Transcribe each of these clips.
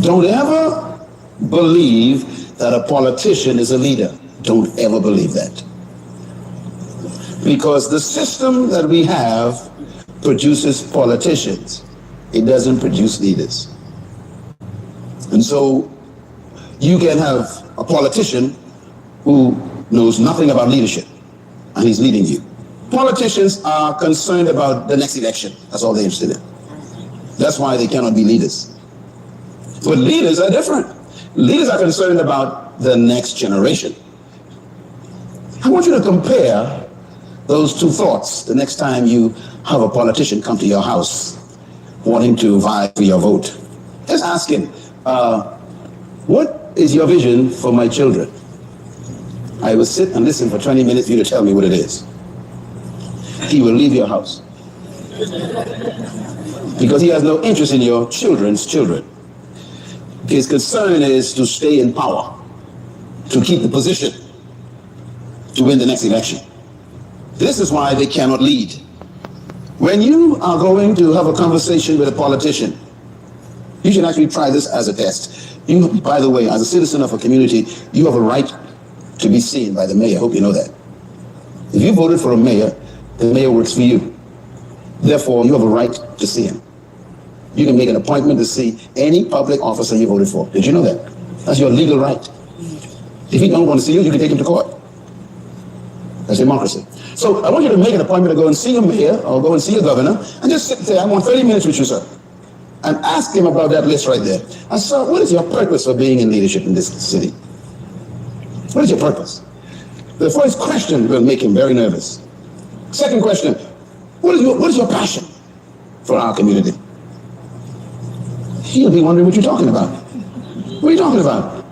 Don't ever believe that a politician is a leader. Don't ever believe that. Because the system that we have produces politicians. It doesn't produce leaders. And so you can have a politician who knows nothing about leadership, and he's leading you. Politicians are concerned about the next election. That's all they're interested in. That's why they cannot be leaders. But leaders are different. Leaders are concerned about the next generation. I want you to compare those two thoughts the next time you have a politician come to your house wanting to vie for your vote. Just ask him, what is your vision for my children? I will sit and listen for 20 minutes for you to tell me what it is. He will leave your house. Because he has no interest in your children's children. His concern is to stay in power, to keep the position, to win the next election. This is why they cannot lead. When you are going to have a conversation with a politician, you should actually try this as a test. You, by the way, as a citizen of a community, you have a right to be seen by the mayor. I hope you know that. If you voted for a mayor, the mayor works for you. Therefore, you have a right to see him. You can make an appointment to see any public officer you voted for. Did you know that? That's your legal right. If he don't want to see you, you can take him to court. That's democracy. So I want you to make an appointment to go and see a mayor or go and see a governor and just sit and say, I want 30 minutes with you, sir. And ask him about that list right there. And sir, what is your purpose for being in leadership in this city? What is your purpose? The first question will make him very nervous. Second question, what is your passion for our community? He'll be wondering what you're talking about. What are you talking about?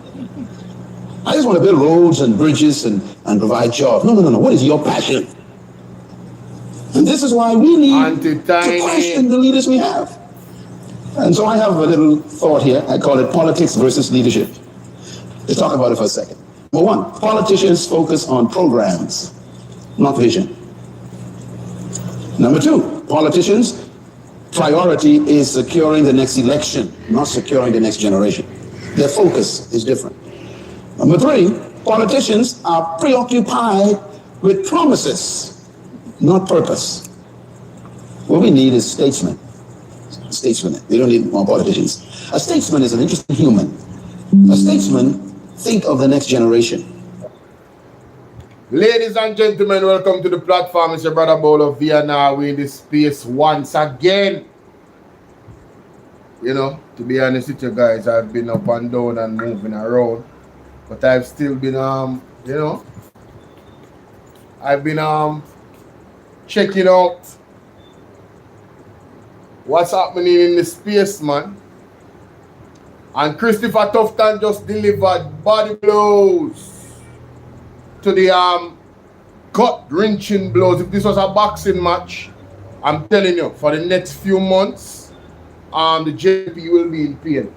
I just want to build roads and bridges and provide jobs. No. What is your passion? And this is why we need to question the leaders we have. And so I have a little thought here. I call it politics versus leadership. Let's talk about it for a second. Number one, politicians focus on programs, not vision. Number two, politicians' priority is securing the next election, not securing the next generation. Their focus is different. Number three, politicians are preoccupied with promises, not purpose. What we need is statesmen. Statesmen. We don't need more politicians. A statesman is an interesting human. A statesman think of the next generation. Ladies and gentlemen, welcome to the platform. It's your brother Bolo via now. We're in this space once again. You know, to be honest with you guys, I've been up and down and moving around. But I've still been, you know, I've been checking out what's happening in the space, man. And Christopher Tufton just delivered body blows to the gut-wrenching blows. If this was a boxing match, I'm telling you, for the next few months, the JP will be in pain.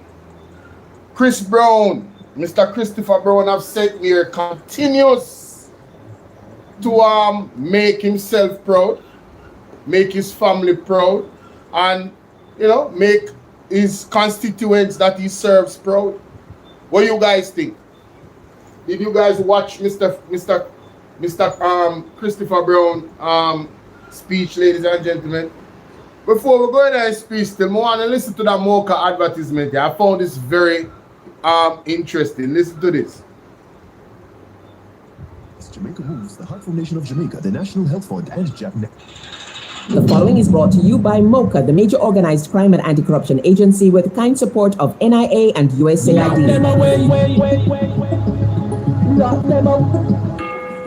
Chris Brown, Mr. Christopher Brown, have said we are continuous to make himself proud, make his family proud, and, you know, make his constituents that he serves proud. What do you guys think? Did you guys watch Mr. Christopher Brown speech, ladies and gentlemen? Before we go into his speech, I want to listen to that Mocha advertisement here. I found this very interesting. Listen to this. Jamaica Moves, the Heartful Nation of Jamaica, the National Health Fund, and JAMAICA. The following is brought to you by MOCA, the major organized crime and anti-corruption agency with kind support of NIA and USAID.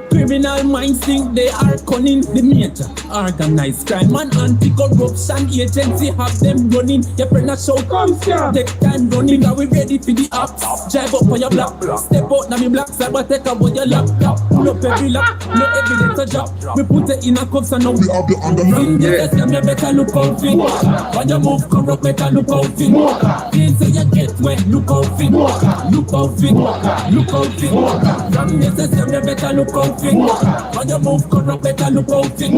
Criminal minds think they are cunning. The major organized crime and anti-corruption agency have them running. Your friend a show come here. Take time running. Are we ready for the apps? Drive up on your block. Step out now me black side, but take out your laptop. Pull up every lock, no evidence a job. We put it in a cups and now we have the underhand. Yes, you better look out for. When you move corrupt, better look out for. Things say you get wet, look out for. Look out for. Look out for. From this, you better look out for. it. When you move corrupt, better look out it.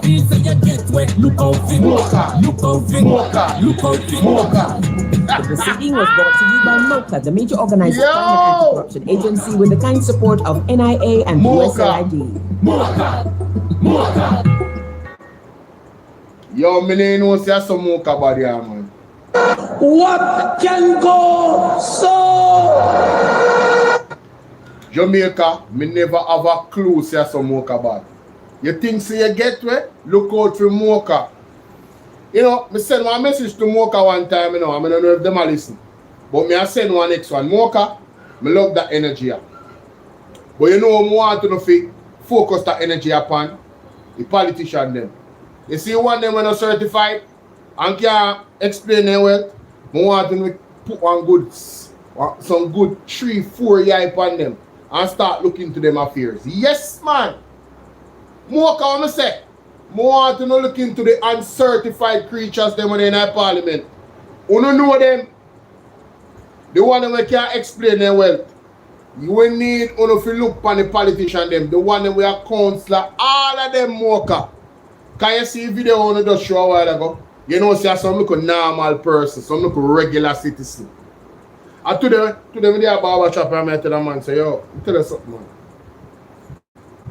Feel say you get wet, look out it. Look out it. Look out it. The proceeding was brought to you by MOCA, the major organized crime and anti-corruption agency with the kind support of NIA and USAID. Yo, me know say some Mocha body, man. What can go so? Jamaica, me never have a clue say some Mocha body. You think say you get where? Look out for Mocha. You know, me send one message to Mocha one time, you know, I don't know if them are listen. But me I send one next one. Mocha, me love that energy. But you know, I want to focus that energy upon the politician them. You see one them when are certified and can explain their wealth. I want to put some good 3-4 years upon them and start looking to them affairs. Yes, man. Mocha, what I say? I want to look into the uncertified creatures them when they're in our parliament. You don't know them. The one that can't explain their wealth. You will need to look upon the politician them. The one that we are councillor. All of them Mocha. Can you see a video on the show a while ago? You know, see some look a normal person, some look a regular citizen. And today we there barber shop and I tell the man, say, yo, tell us something, man.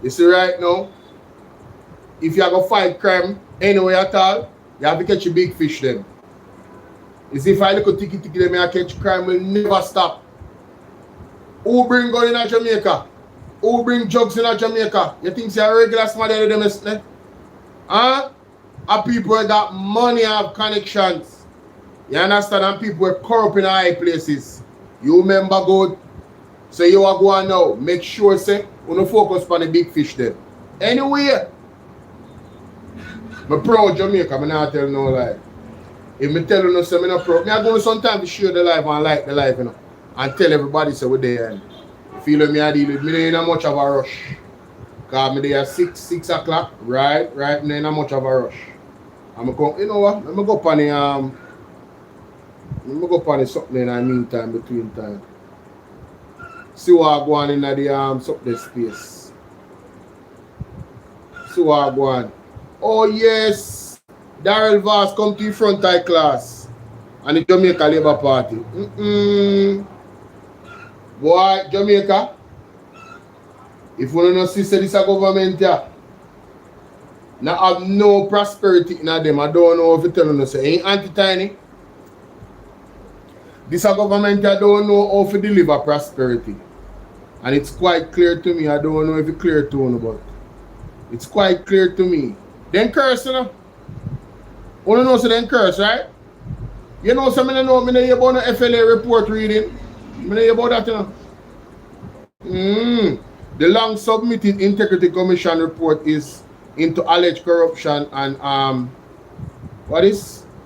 You see right now, if you are going to fight crime anywhere at all, you have to catch a big fish then. You see, if I look at tiki them and catch crime will never stop. Who bring gun in Jamaica? Who bring drugs in Jamaica? You think you're a regular smart of them, isn't it? Huh? And people that money have connections. You understand? And people are corrupt in high places. You remember good? So you are going now. Make sure, say, you don't focus on the big fish then. Anyway, I'm proud Jamaica, I'm not telling no lie. If I tell you no, say I'm not proud. I'm going sometimes to share the life and like the life, you know. And tell everybody, say, we're there. You feel me, I deal with me, not much of a rush. Because I'm there at 6 o'clock, right, and not much of a rush. I'm going, you know what, I'm going to go on the something in the meantime, between time. See what I go on in the something space. See what I go on. Oh yes, Darrell Voss come to the front high class and the Jamaica Labour Party. Boy, Jamaica, if you don't see this government here, now have no prosperity in them. I don't know if you tell them, say, ain't anti-tiny. This government, I don't know how to deliver prosperity. And it's quite clear to me. I don't know if it's clear to you, but it's quite clear to me. Then curse, you know. You know, so then curse, right? You know, so I know about the FLA report reading. I know about that, you know. The long submitted Integrity Commission report is into alleged corruption and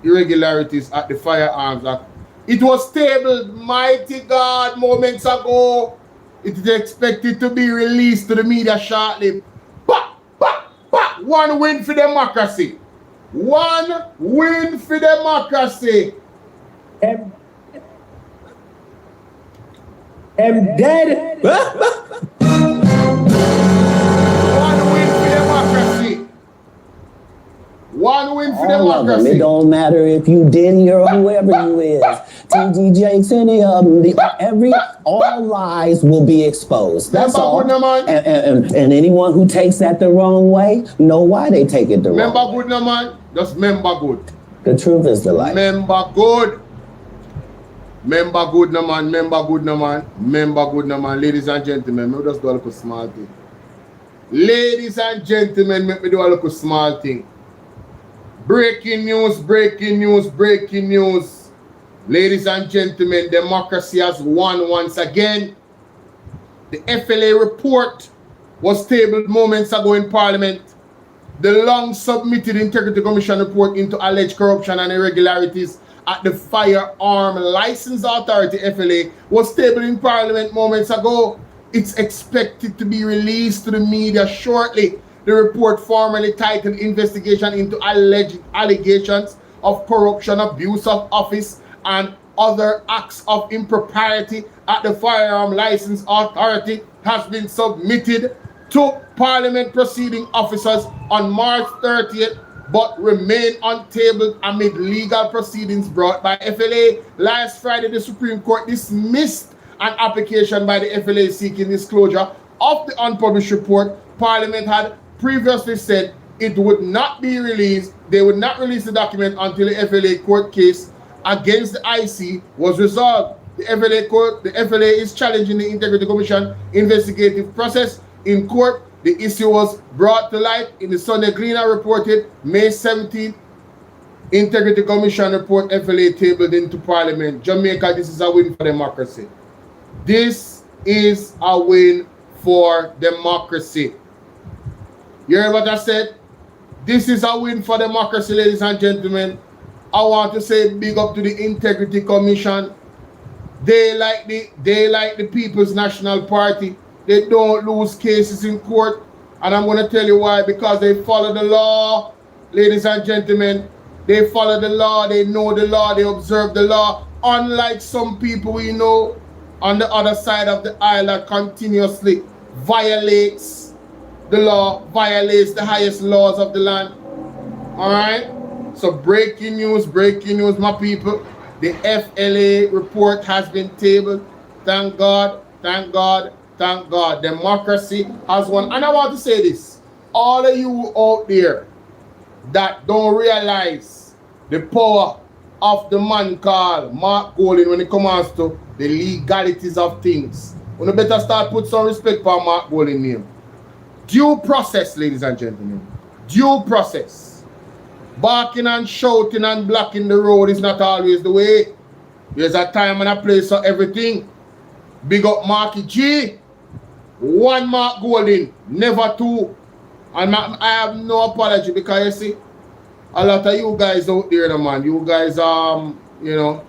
irregularities at the Firearms Act. It was tabled, mighty God, moments ago. It is expected to be released to the media shortly. One win for democracy. One win for democracy. I'm dead. One win for All of them. democracy. It don't matter if you Diddy or whoever you is. TD Jakes, any of them. All lies will be exposed. That's all. And anyone who takes that the wrong way, know why they take it the wrong way. Remember good, no man. Just remember good. The truth is the light. Remember good. Remember good, no man. Remember good, no man. Remember good, no man. Ladies and gentlemen, let me just do a little small thing. Ladies and gentlemen, let me do a little small thing. Breaking news, breaking news, breaking news. Ladies and gentlemen, democracy has won once again. The FLA report was tabled moments ago in Parliament. The long submitted Integrity Commission report into alleged corruption and irregularities at the Firearm License Authority, FLA, was tabled in Parliament moments ago. It's expected to be released to the media shortly. The report, formerly titled Investigation into Alleged Allegations of Corruption, Abuse of Office, and Other Acts of Impropriety at the Firearm License Authority, has been submitted to Parliament proceeding officers on March 30th, but remain untabled amid legal proceedings brought by FLA. Last Friday, the Supreme Court dismissed an application by the FLA seeking disclosure of the unpublished report. Parliament had previously said it would not be released. They would not release the document until the FLA court case against the IC was resolved. The FLA is challenging the Integrity Commission investigative process in court. The issue was brought to light in the Sunday Gleaner reported May 17th. Integrity Commission report FLA tabled into Parliament. Jamaica, this is a win for democracy. This is a win for democracy. You heard what I said? This is a win for democracy, ladies and gentlemen. I want to say big up to the Integrity Commission. They like the People's National Party. They don't lose cases in court. And I'm going to tell you why. Because they follow the law, ladies and gentlemen. They follow the law. They know the law. They observe the law. Unlike some people we know on the other side of the aisle that continuously violates the law, violates the highest laws of the land. All right? So breaking news, my people. The FLA report has been tabled. Thank God, thank God, thank God. Democracy has won. And I want to say this. All of you out there that don't realize the power of the man called Mark Golding when it comes to the legalities of things. You better start put some respect for Mark Golding name. Due process, ladies and gentlemen. Due process. Barking and shouting and blocking the road is not always the way. There's a time and a place for everything. Big up Marky G. One Mark Golding, never two. And I have no apology because you see, a lot of you guys out there, man, you guys, you know,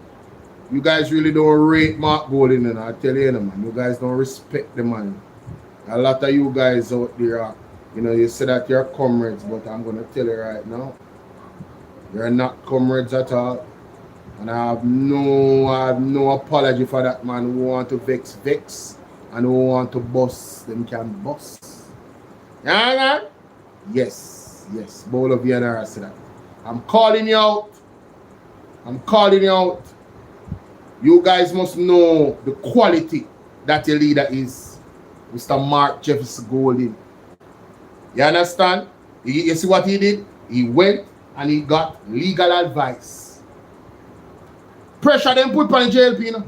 you guys really don't rate Mark Golding, and I tell you, man, you guys don't respect the man. A lot of you guys out there, you know, you say that you're comrades, but I'm going to tell you right now, you're not comrades at all. And I have no apology for that man who want to vex, and who want to bust, them can bust. Yeah, man? Yes, Bolo VNR said that. I'm calling you out. You guys must know the quality that your leader is. Mr. Mark Jefferson Golding. You understand? You see what he did? He went and he got legal advice. Pressure them put on the JLP, you know?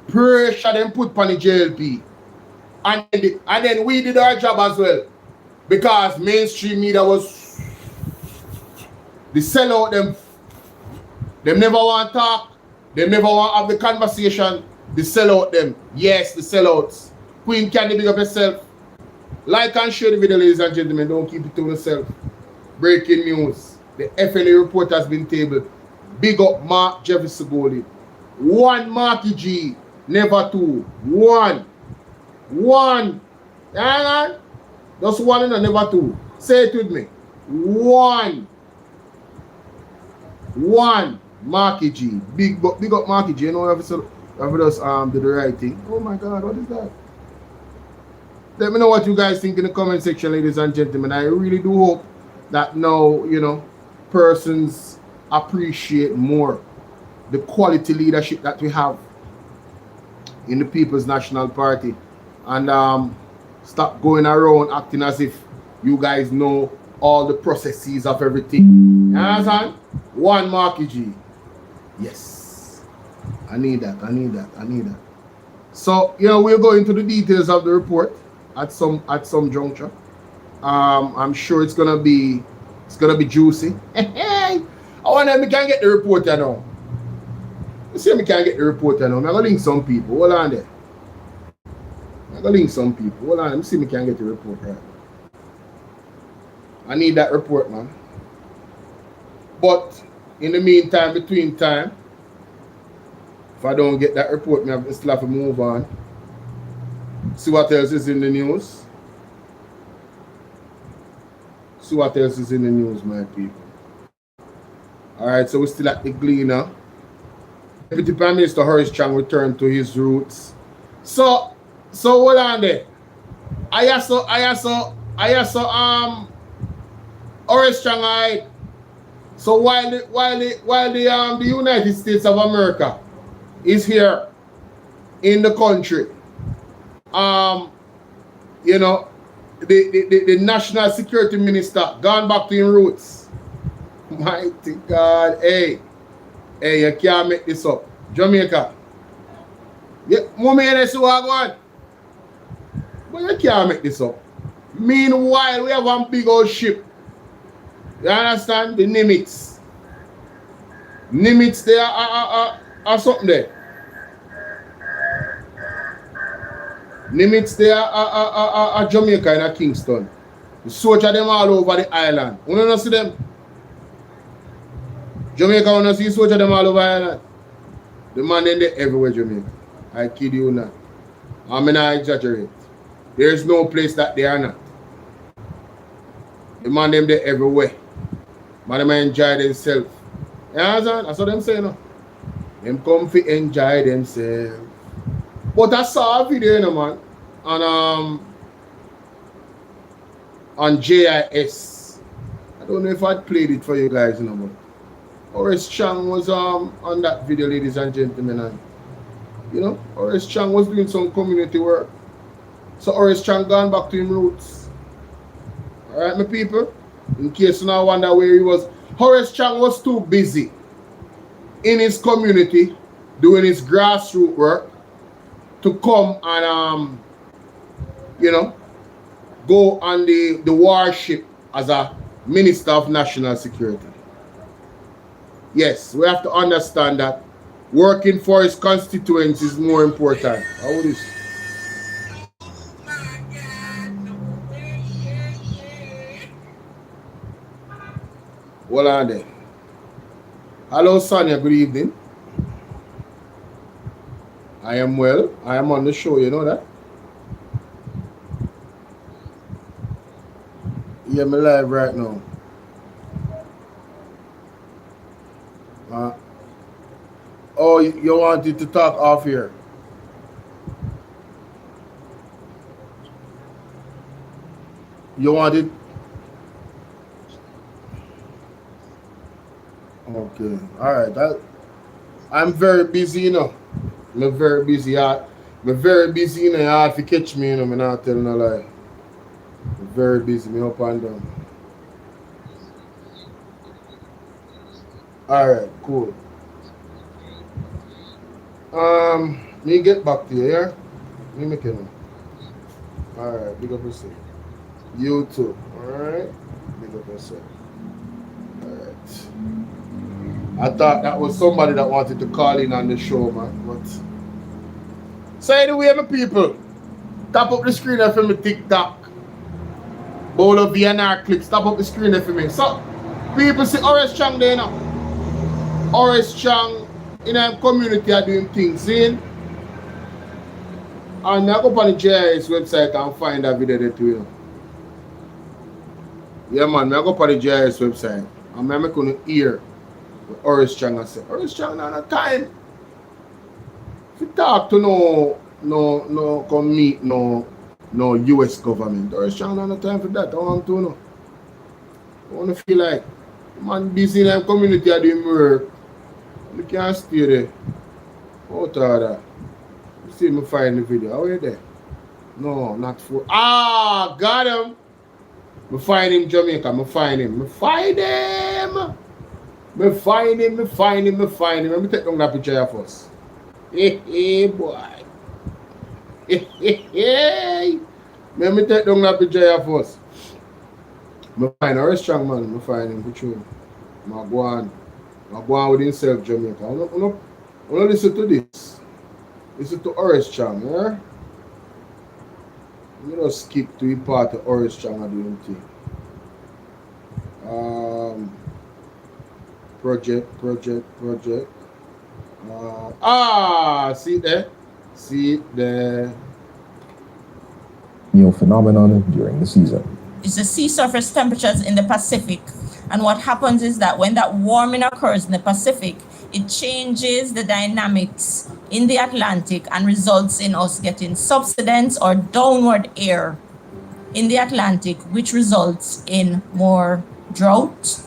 Pressure them put on the JLP. And then we did our job as well. Because mainstream media was the sellout them. Them never want to talk. They never want to have the conversation. The sellout them. Yes, the sellouts. Queen Candy, big up yourself. Like and share the video, ladies and gentlemen. Don't keep it to yourself. Breaking news. The FLA report has been tabled. Big up Mark Jefferson Golding. One Marky G. Never two. One. Yeah, just one and never two. Say it with me. One Marky G. Big up Marky G. You know, if us did the right thing. Oh my God, what is that? Let me know what you guys think in the comment section, ladies and gentlemen. I really do hope that now, you know, persons appreciate more the quality leadership that we have in the People's National Party, and stop going around acting as if you guys know all the processes of everything. You understand? One Marky G. Yes. I need that. So, you know, we'll go into the details of the report at some juncture. I'm sure it's gonna be juicy. I wonder if we can get the report now. Let's see if we can get the report now. I'm gonna link some people. Hold on there. Let me see if we can get the report right. I need that report, man. But in the meantime, between time, if I don't get that report, I still have to move on. See what else is in the news. My people. Alright, so we're still at the Gleaner. Deputy Prime Minister Horace Chang returned to his roots. So hold on there. I saw Orange Strong. So while the United States of America is here in the country, you know, the national security minister gone back to his roots. Mighty God, hey, you can't make this up. Jamaica. Yeah, but you can't make this up. Meanwhile, we have one big old ship. You understand? The Nimitz. Nimitz there are something there. Nimitz there are Jamaica in a Kingston. The soldier them all over the island. You don't see them? Jamaica, you don't see soldier them all over the island. The man in there everywhere, Jamaica. I kid you not. I mean, I exaggerate. There is no place that they are not. The man them there everywhere. Man them enjoy themselves. You understand? That's what them say, no? Them come to enjoy themselves. But I saw a video, you know, man, on JIS. I don't know if I'd played it for you guys, you know, but Horace Chang was on that video, ladies and gentlemen, and you know, Horace Chang was doing some community work. So Horace Chang gone back to his roots. Alright, my people? In case you now wonder where he was. Horace Chang was too busy in his community doing his grassroots work to come and you know, go on the warship as a Minister of National Security. Yes, we have to understand that working for his constituents is more important. How would this? Hold on there. Hello, Sonia. Good evening. I am well. I am on the show. You know that? Yeah, I'm live right now. Oh, you wanted to talk off here? You wanted? Okay, all right. I'm very busy, you know. I'm very busy. I'm very busy, you know. You have to catch me, you know. I'm not telling a lie. I'm very busy. Me up and down. All right, cool. Me get back to you, yeah? Me make it know. All right, big up yourself. You too. All right, big up yourself. All right. I thought that was somebody that wanted to call in on the show, man. But so anyway, my people, tap up the screen for me TikTok. Bolo VNR clips, tap up the screen for me. So people see Horace Chang there now. Horace Chang in our community are doing things in. And I go on the JIS website and find that video there too. Yeah man, I go on the JIS website and I'm going to hear what Horace Chang say. Horace Chang not time. If you talk to no come meet no US government. Horace Chang not time for that. I want to know. I want to feel like man busy in our community are doing work. You can't stay there. Out of that. You see me find the video. How are you there? No, not for. Ah, got him. Me find him Jamaica. Me find him. Me find him. Let me take down that picture of us. Hey, boy. Hey. Let me take down that picture of us. Me find Horace Chang, man. Me find him. Good show. I go on with himself, Jamaica. I don't listen to this. Listen to Horace Chang, yeah? You know, skip to the part of Horace Chang are doing thing. Project. See it there? See it there. Phenomenon during the season. It's the sea surface temperatures in the Pacific. And what happens is that when that warming occurs in the Pacific, it changes the dynamics in the Atlantic and results in us getting subsidence or downward air in the Atlantic, which results in more drought,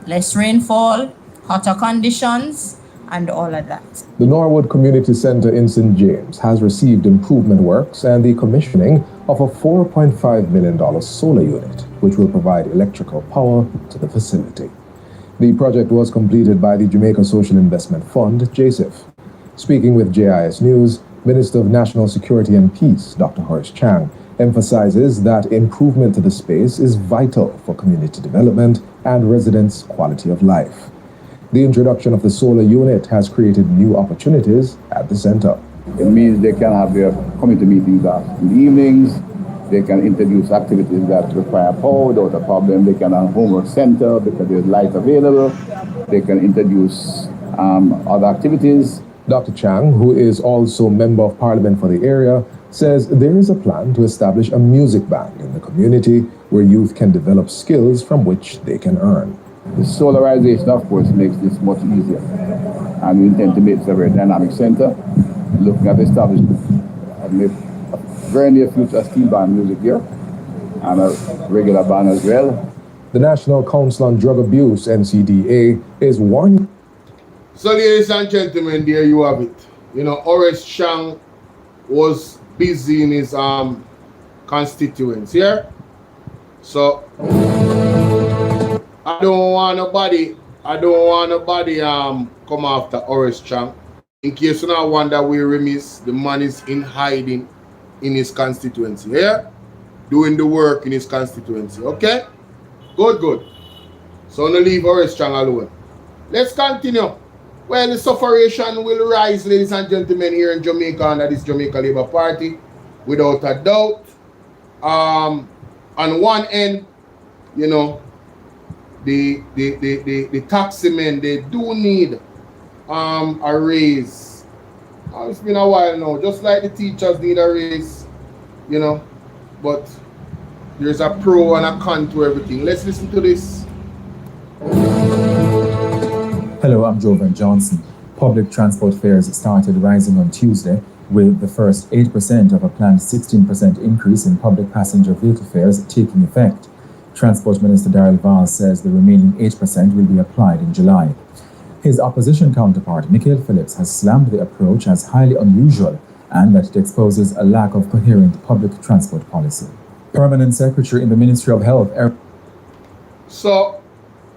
less rainfall, hotter conditions, and all of that. The Norwood Community Center in St. James has received improvement works and the commissioning of a $4.5 million solar unit, which will provide electrical power to the facility. The project was completed by the Jamaica Social Investment Fund, JASIF. Speaking with JIS News, Minister of National Security and Peace, Dr. Horace Chang, emphasizes that improvement to the space is vital for community development and residents' quality of life. The introduction of the solar unit has created new opportunities at the center. It means they can have their community meetings in the evenings. They can introduce activities that require power without a problem. They can have a homework center because there's light available. They can introduce other activities. Dr. Chang, who is also Member of Parliament for the area, says there is a plan to establish a music band in the community where youth can develop skills from which they can earn. The solarization, of course, makes this much easier. And we intend to make it a very dynamic center, looking at establishment of a very near future steel band music here, and a regular band as well. The National Council on Drug Abuse, NCDA, is warning. So, ladies and gentlemen, there you have it. You know, Horace Chang was busy in his constituents here. So I don't want nobody come after Horace Chang. In case you not wonder where he is, the man is in hiding in his constituency here, doing the work in his constituency. Okay? Good. So no leave Horace Chang alone. Let's continue. Well, the sufferation will rise, ladies and gentlemen, here in Jamaica under this Jamaica Labour Party, without a doubt. On one end, you know, the taxi men, they do need a raise. It's been a while now, just like the teachers need a raise, you know, but there's a pro and a con to everything. Let's listen to this. Hello, I'm Jovan Johnson. Public transport fares started rising on Tuesday, with the first 8% of a planned 16% increase in public passenger vehicle fares taking effect. Transport Minister Darrell Vaz says the remaining 8% will be applied in July. His opposition counterpart, Michael Phillips, has slammed the approach as highly unusual and that it exposes a lack of coherent public transport policy. Permanent Secretary in the Ministry of Health, So,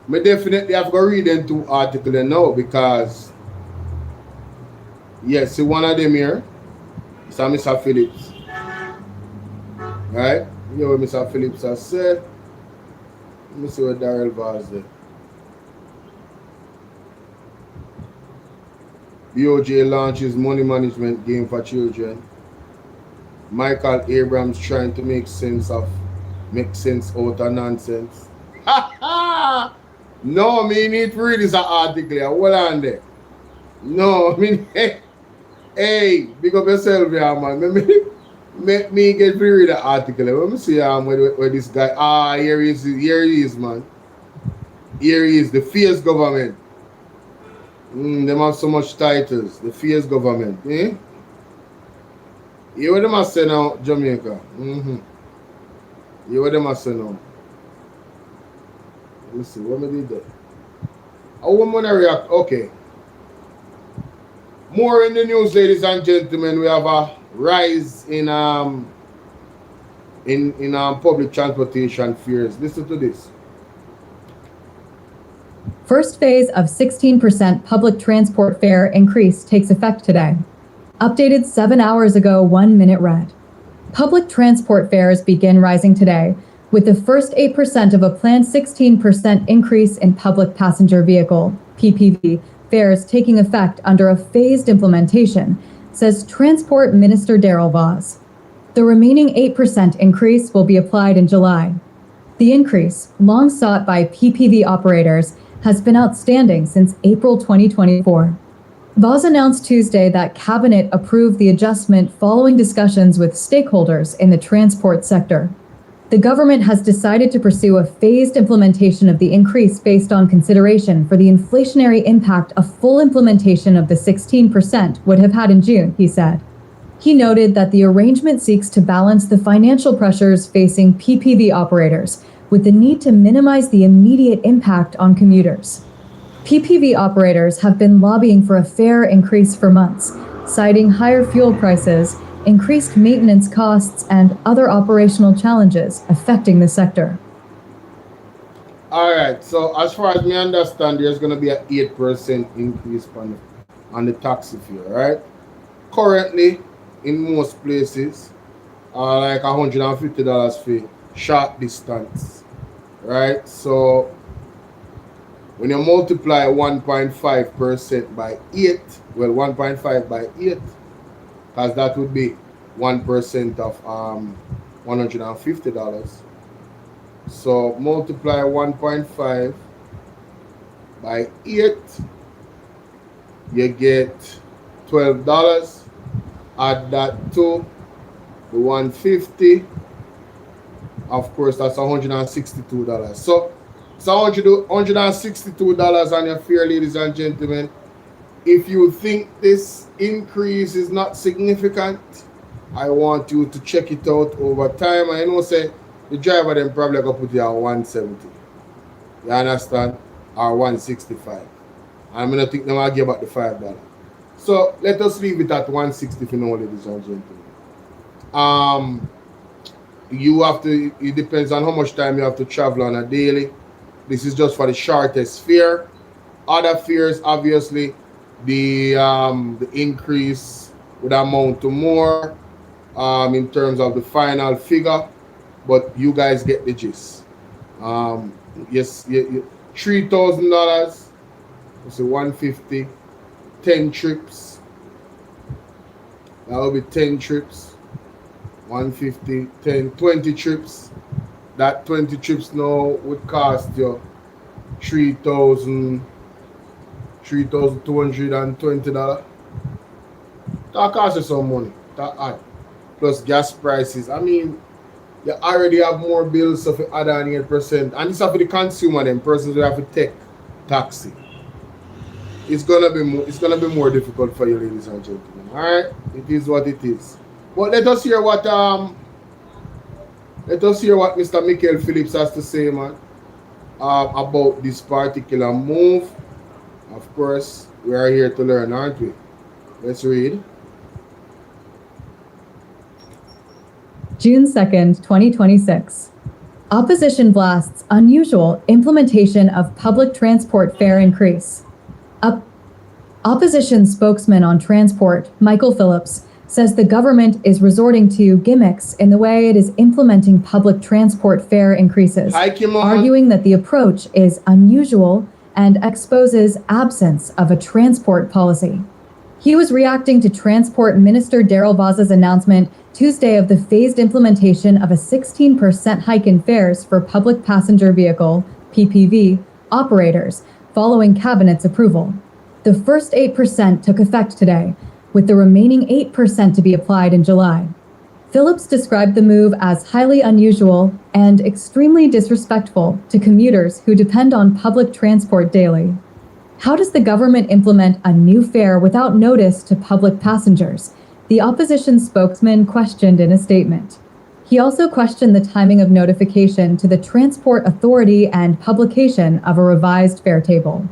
I definitely have to read them two articles now because, yes, see one of them here, it's Mr. Phillips. Right? You know what Mr. Phillips has said. Let me see what Darrell Vaz said. BOJ launches money management game for children. Michael Abrams trying to make sense out of nonsense. No, me need to read this article. Hold on there. No, me hey, big up yourself here, man. Make me get to read the article. Let me see where this guy. Here he is, man. Here he is, the fierce government. Them have so much titles. The fierce government. Eh? You what them are saying now, Jamaica? You what them are saying now? Let me see, what me did there? I want to react. Okay. More in the news, ladies and gentlemen. We have a rise in public transportation fares. Listen to this. First phase of 16% public transport fare increase takes effect today. Updated 7 hours ago, 1 minute read. Public transport fares begin rising today, with the first 8% of a planned 16% increase in public passenger vehicle, PPV, fares taking effect under a phased implementation, says Transport Minister Darrell Vaz. The remaining 8% increase will be applied in July. The increase, long sought by PPV operators, has been outstanding since April 2024. Vaz announced Tuesday that Cabinet approved the adjustment following discussions with stakeholders in the transport sector. The government has decided to pursue a phased implementation of the increase based on consideration for the inflationary impact a full implementation of the 16% would have had in June, he said. He noted that the arrangement seeks to balance the financial pressures facing PPV operators with the need to minimize the immediate impact on commuters. PPV operators have been lobbying for a fare increase for months, citing higher fuel prices, increased maintenance costs, and other operational challenges affecting the sector. All right, so as far as me understand, there's going to be an 8% increase on the taxi fare, right? Currently, in most places, like $150 for short distance, right? So when you multiply 1.5% by 8, well, 1.5 by 8, because that would be 1% of $150. So multiply 1.5 by 8, you get $12. Add that to the 150. Of course, that's $162. So it's $162 on your fare, ladies and gentlemen. If you think this increase is not significant, I want you to check it out over time. I know say the driver then probably gonna put it at 170. You understand? Or 165. I'm gonna think them I'll give back the $5. So let us leave it at 160 for now, ladies and gentlemen. You have to, it depends on how much time you have to travel on a daily. This is just for the shortest fare. Other fares, obviously, the increase would amount to more in terms of the final figure, but you guys get the gist. Yes, $3,000. It's a 150. 10 trips. That will be 10 trips. 150, 10, 20 trips. That 20 trips now would cost you $3,220. That costs you some money. That add. Plus gas prices. I mean, you already have more bills so if you add on 8%. And this is for the consumer, then persons will have to take taxi. It's gonna be more difficult for you, ladies and gentlemen. All right, it is what it is. But let us hear what Mr. Michael Phillips has to say, man, about this particular move. Of course, we are here to learn, aren't we? Let's read. June 2nd, 2026. Opposition blasts unusual implementation of public transport fare increase. Opposition spokesman on transport, Michael Phillips, says the government is resorting to gimmicks in the way it is implementing public transport fare increases, arguing that the approach is unusual and exposes absence of a transport policy. He was reacting to Transport Minister Darryl Vaza's announcement Tuesday of the phased implementation of a 16% hike in fares for public passenger vehicle, PPV, operators, following Cabinet's approval. The first 8% took effect today, with the remaining 8% to be applied in July. Phillips described the move as highly unusual and extremely disrespectful to commuters who depend on public transport daily. How does the government implement a new fare without notice to public passengers? The opposition spokesman questioned in a statement. He also questioned the timing of notification to the Transport Authority and publication of a revised fare table.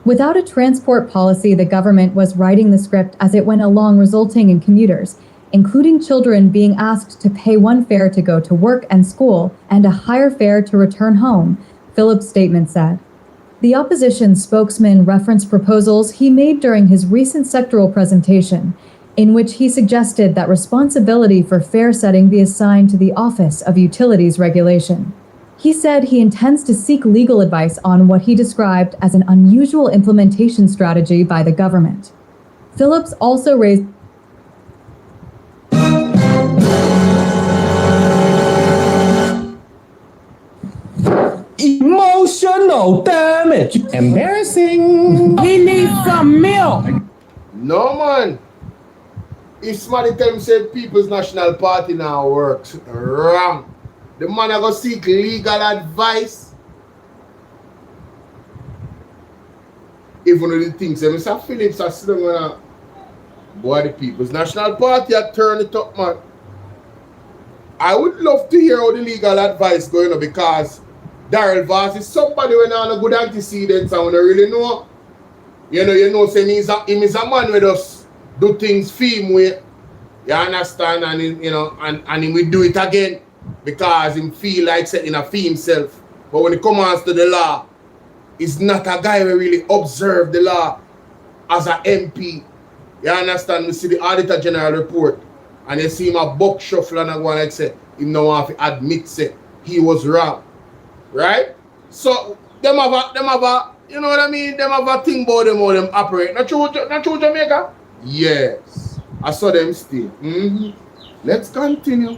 Without a transport policy, the government was writing the script as it went along, resulting in commuters, including children, being asked to pay one fare to go to work and school and a higher fare to return home, Phillips' statement said. The opposition spokesman referenced proposals he made during his recent sectoral presentation, in which he suggested that responsibility for fare setting be assigned to the Office of Utilities Regulation. He said he intends to seek legal advice on what he described as an unusual implementation strategy by the government. Phillips also raised emotional damage. Embarrassing. We need some milk. No, man. If somebody tell me say People's National Party now works, wrong. The man I go seek legal advice. If one of the things, Mr. Phillips has still gonna Boy, the People's National Party had turned it up, man. I would love to hear how the legal advice going on, because Daryl Voss is somebody when on a good antecedents and when I really know. You know, say him is a man with us do things film way. You understand? And and he will do it again because him feel like setting a fee himself. But when it comes to the law, he's not a guy who really observe the law as an MP. You understand? We see the Auditor General report and you see him a buck shuffle and go like say him no want to admit say he was wrong. Right? So them have a you know what I mean? Them have a thing about them how them operate. Not true Jamaica? Yes. I saw them still. Let's continue.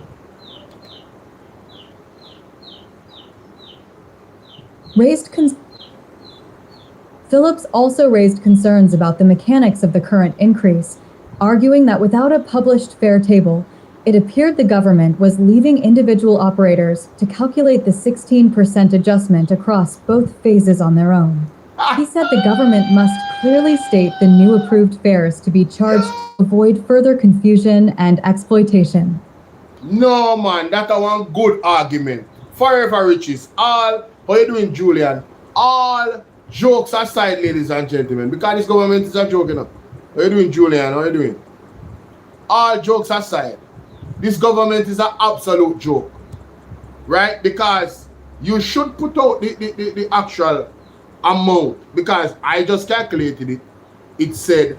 Phillips also raised concerns about the mechanics of the current increase, arguing that without a published fare table, it appeared the government was leaving individual operators to calculate the 16% adjustment across both phases on their own. He said the government must clearly state the new approved fares to be charged to avoid further confusion and exploitation. No, man, that's one good argument. Forever riches. All, how you doing, Julian? All jokes aside, ladies and gentlemen, because this government is a joke, you know. How you doing, Julian? How you doing? All jokes aside, this government is an absolute joke, right? Because you should put out the actual amount, because I just calculated it. It said,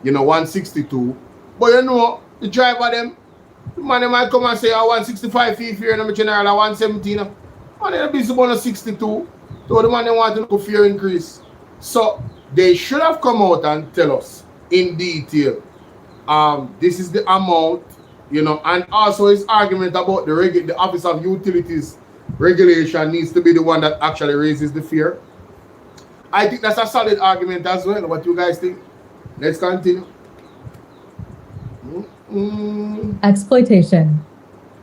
162. But the driver them, the man might come and say, 165 fee here in the general, 117. And they'll be about 62. So the man they want to go fare increase. So they should have come out and tell us in detail. This is the amount, and also his argument about the Office of Utilities regulation needs to be the one that actually raises the fare. I think that's a solid argument as well. What you guys think? Let's continue. Exploitation.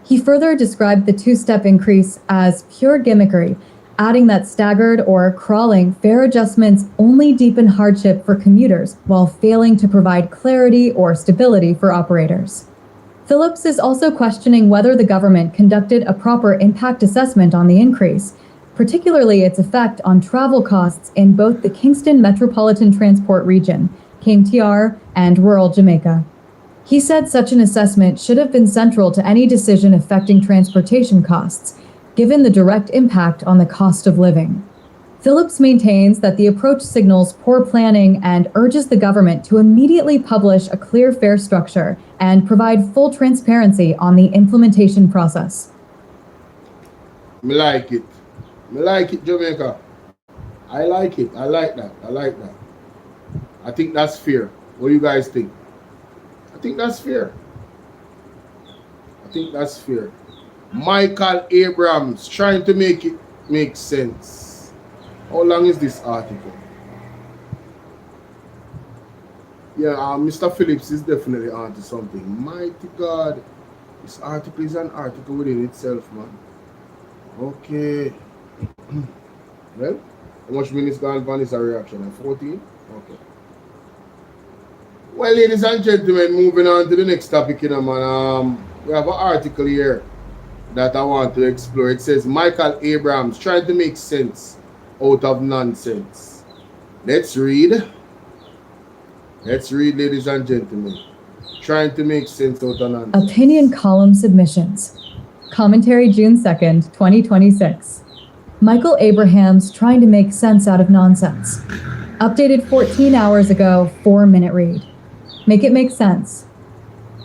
He further described the two-step increase as pure gimmickry, adding that staggered or crawling fare adjustments only deepen hardship for commuters while failing to provide clarity or stability for operators. Phillips is also questioning whether the government conducted a proper impact assessment on the increase, particularly its effect on travel costs in both the Kingston Metropolitan Transport Region, KMTR, and rural Jamaica. He said such an assessment should have been central to any decision affecting transportation costs, given the direct impact on the cost of living. Phillips maintains that the approach signals poor planning and urges the government to immediately publish a clear fare structure and provide full transparency on the implementation process. Me like it. Me like it, Jamaica. I like it. I like that. I think that's fair. What do you guys think? I think that's fair. Michael Abrams trying to make it make sense. How long is this article? Yeah, Mr. Phillips is definitely onto something. Mighty God. This article is an article within itself, man. Okay. Well, how much minutes gone on is a reaction? 14? Okay. Well, ladies and gentlemen, moving on to the next topic, man. We have an article here that I want to explore. It says Michael Abrams trying to make sense out of nonsense. Let's read, ladies and gentlemen. Trying to make sense out of nonsense. Opinion column submissions. Commentary June 2nd, 2026. Michael Abrahams trying to make sense out of nonsense. Updated 14 hours ago, 4-minute read. Make it make sense.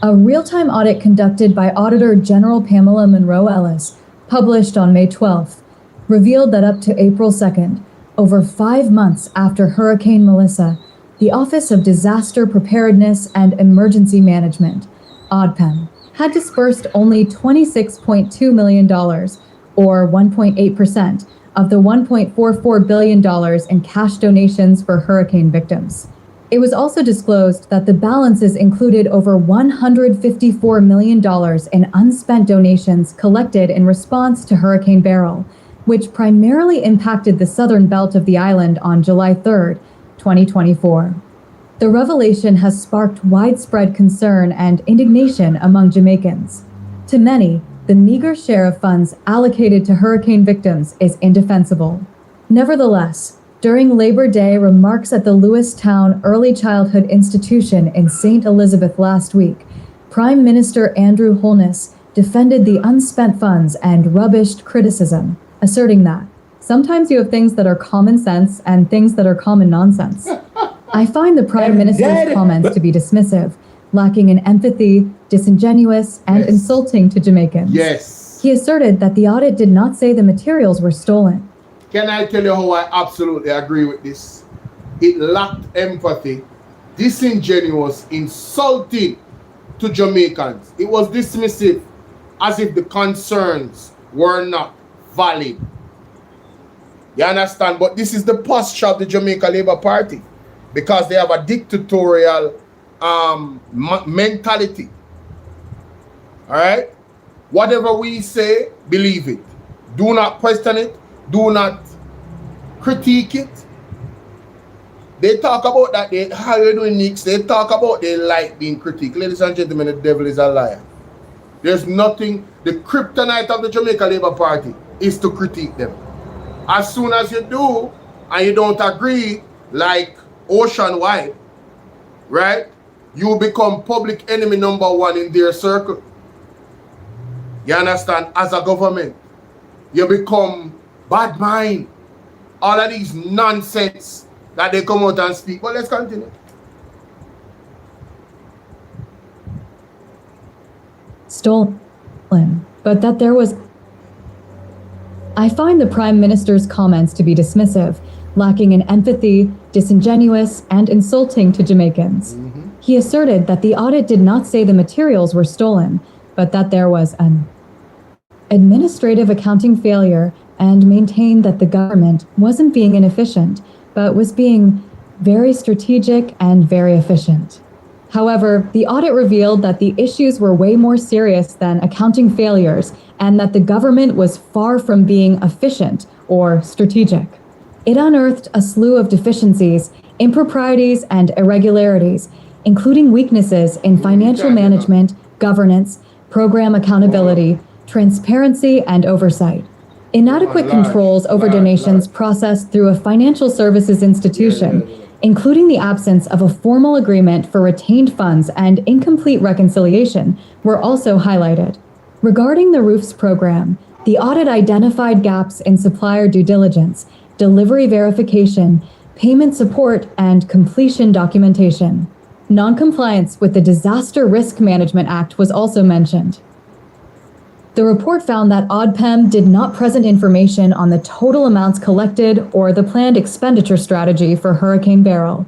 A real-time audit conducted by Auditor General Pamela Monroe Ellis, published on May 12th, revealed that up to April 2nd, over 5 months after Hurricane Melissa, the Office of Disaster Preparedness and Emergency Management, ODPEM, had disbursed only $26.2 million, or 1.8%, of the $1.44 billion in cash donations for hurricane victims. It was also disclosed that the balances included over $154 million in unspent donations collected in response to Hurricane Beryl, which primarily impacted the southern belt of the island on July 3rd, 2024. The revelation has sparked widespread concern and indignation among Jamaicans. To many, the meager share of funds allocated to hurricane victims is indefensible. Nevertheless, during Labor Day remarks at the Lewistown Early Childhood Institution in St. Elizabeth last week, Prime Minister Andrew Holness defended the unspent funds and rubbished criticism, asserting that sometimes you have things that are common sense and things that are common nonsense. I find the Prime Minister's comments to be dismissive, lacking in empathy, disingenuous, and insulting to Jamaicans. Yes. He asserted that the audit did not say the materials were stolen. Can I tell you how I absolutely agree with this? It lacked empathy, disingenuous, insulting to Jamaicans. It was dismissive, as if the concerns were not valid. You understand? But this is the posture of the Jamaica Labour Party, because they have a dictatorial mentality. All right? Whatever we say, believe it. Do not question it. Do not critique it. They talk about that. How you doing, Nicks? They talk about they like being critiqued. Ladies and gentlemen, the devil is a liar. There's nothing. The kryptonite of the Jamaica Labour Party is to critique them. As soon as you do, and you don't agree, like ocean-wide, right? You become public enemy number one in their circle. You understand? As a government, you become bad mind. All of these nonsense that they come out and speak. Well, let's continue. Stolen, but that there was... I find the Prime Minister's comments to be dismissive, lacking in empathy, disingenuous, and insulting to Jamaicans. He asserted that the audit did not say the materials were stolen, but that there was an administrative accounting failure, and maintained that the government wasn't being inefficient, but was being very strategic and very efficient. However, the audit revealed that the issues were way more serious than accounting failures, and that the government was far from being efficient or strategic. It unearthed a slew of deficiencies, improprieties, and irregularities, including weaknesses in financial management, governance, program accountability, transparency, and oversight. Inadequate controls over donations processed through a financial services institution, including the absence of a formal agreement for retained funds and incomplete reconciliation, were also highlighted. Regarding the ROOFs program, the audit identified gaps in supplier due diligence, delivery verification, payment support, and completion documentation. Non-compliance with the Disaster Risk Management Act was also mentioned. The report found that ODPEM did not present information on the total amounts collected or the planned expenditure strategy for Hurricane Beryl,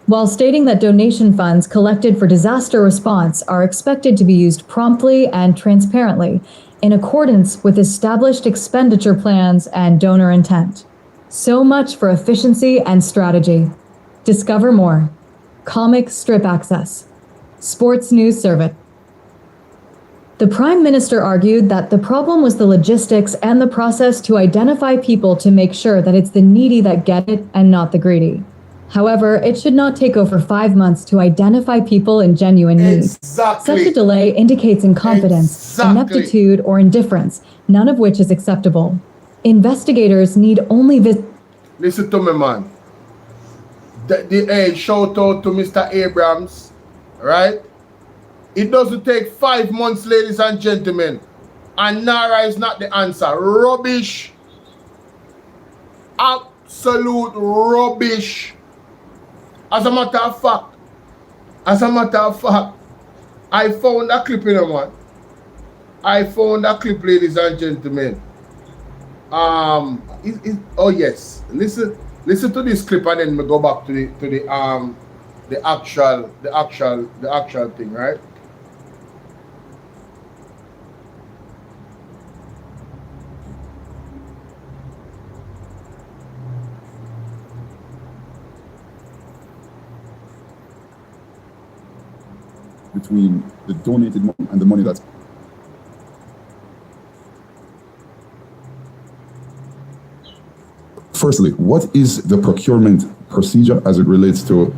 while stating that donation funds collected for disaster response are expected to be used promptly and transparently in accordance with established expenditure plans and donor intent. So much for efficiency and strategy. Discover more. Comic strip access. Sports news service. The Prime Minister argued that the problem was the logistics and the process to identify people to make sure that it's the needy that get it and not the greedy. However, it should not take over 5 months to identify people in genuine need. Such a delay indicates incompetence, ineptitude, or indifference, none of which is acceptable. Investigators need only Listen to me, man. Shout out to Mr. Abrams, right? It doesn't take 5 months, ladies and gentlemen. And Nara is not the answer. Rubbish. Absolute rubbish. As a matter of fact, I found a clip in a man. I found a clip, ladies and gentlemen. Oh yes. Listen to this clip and then we go back to the actual thing, right? Between the donated money and the money that's firstly, what is the procurement procedure as it relates to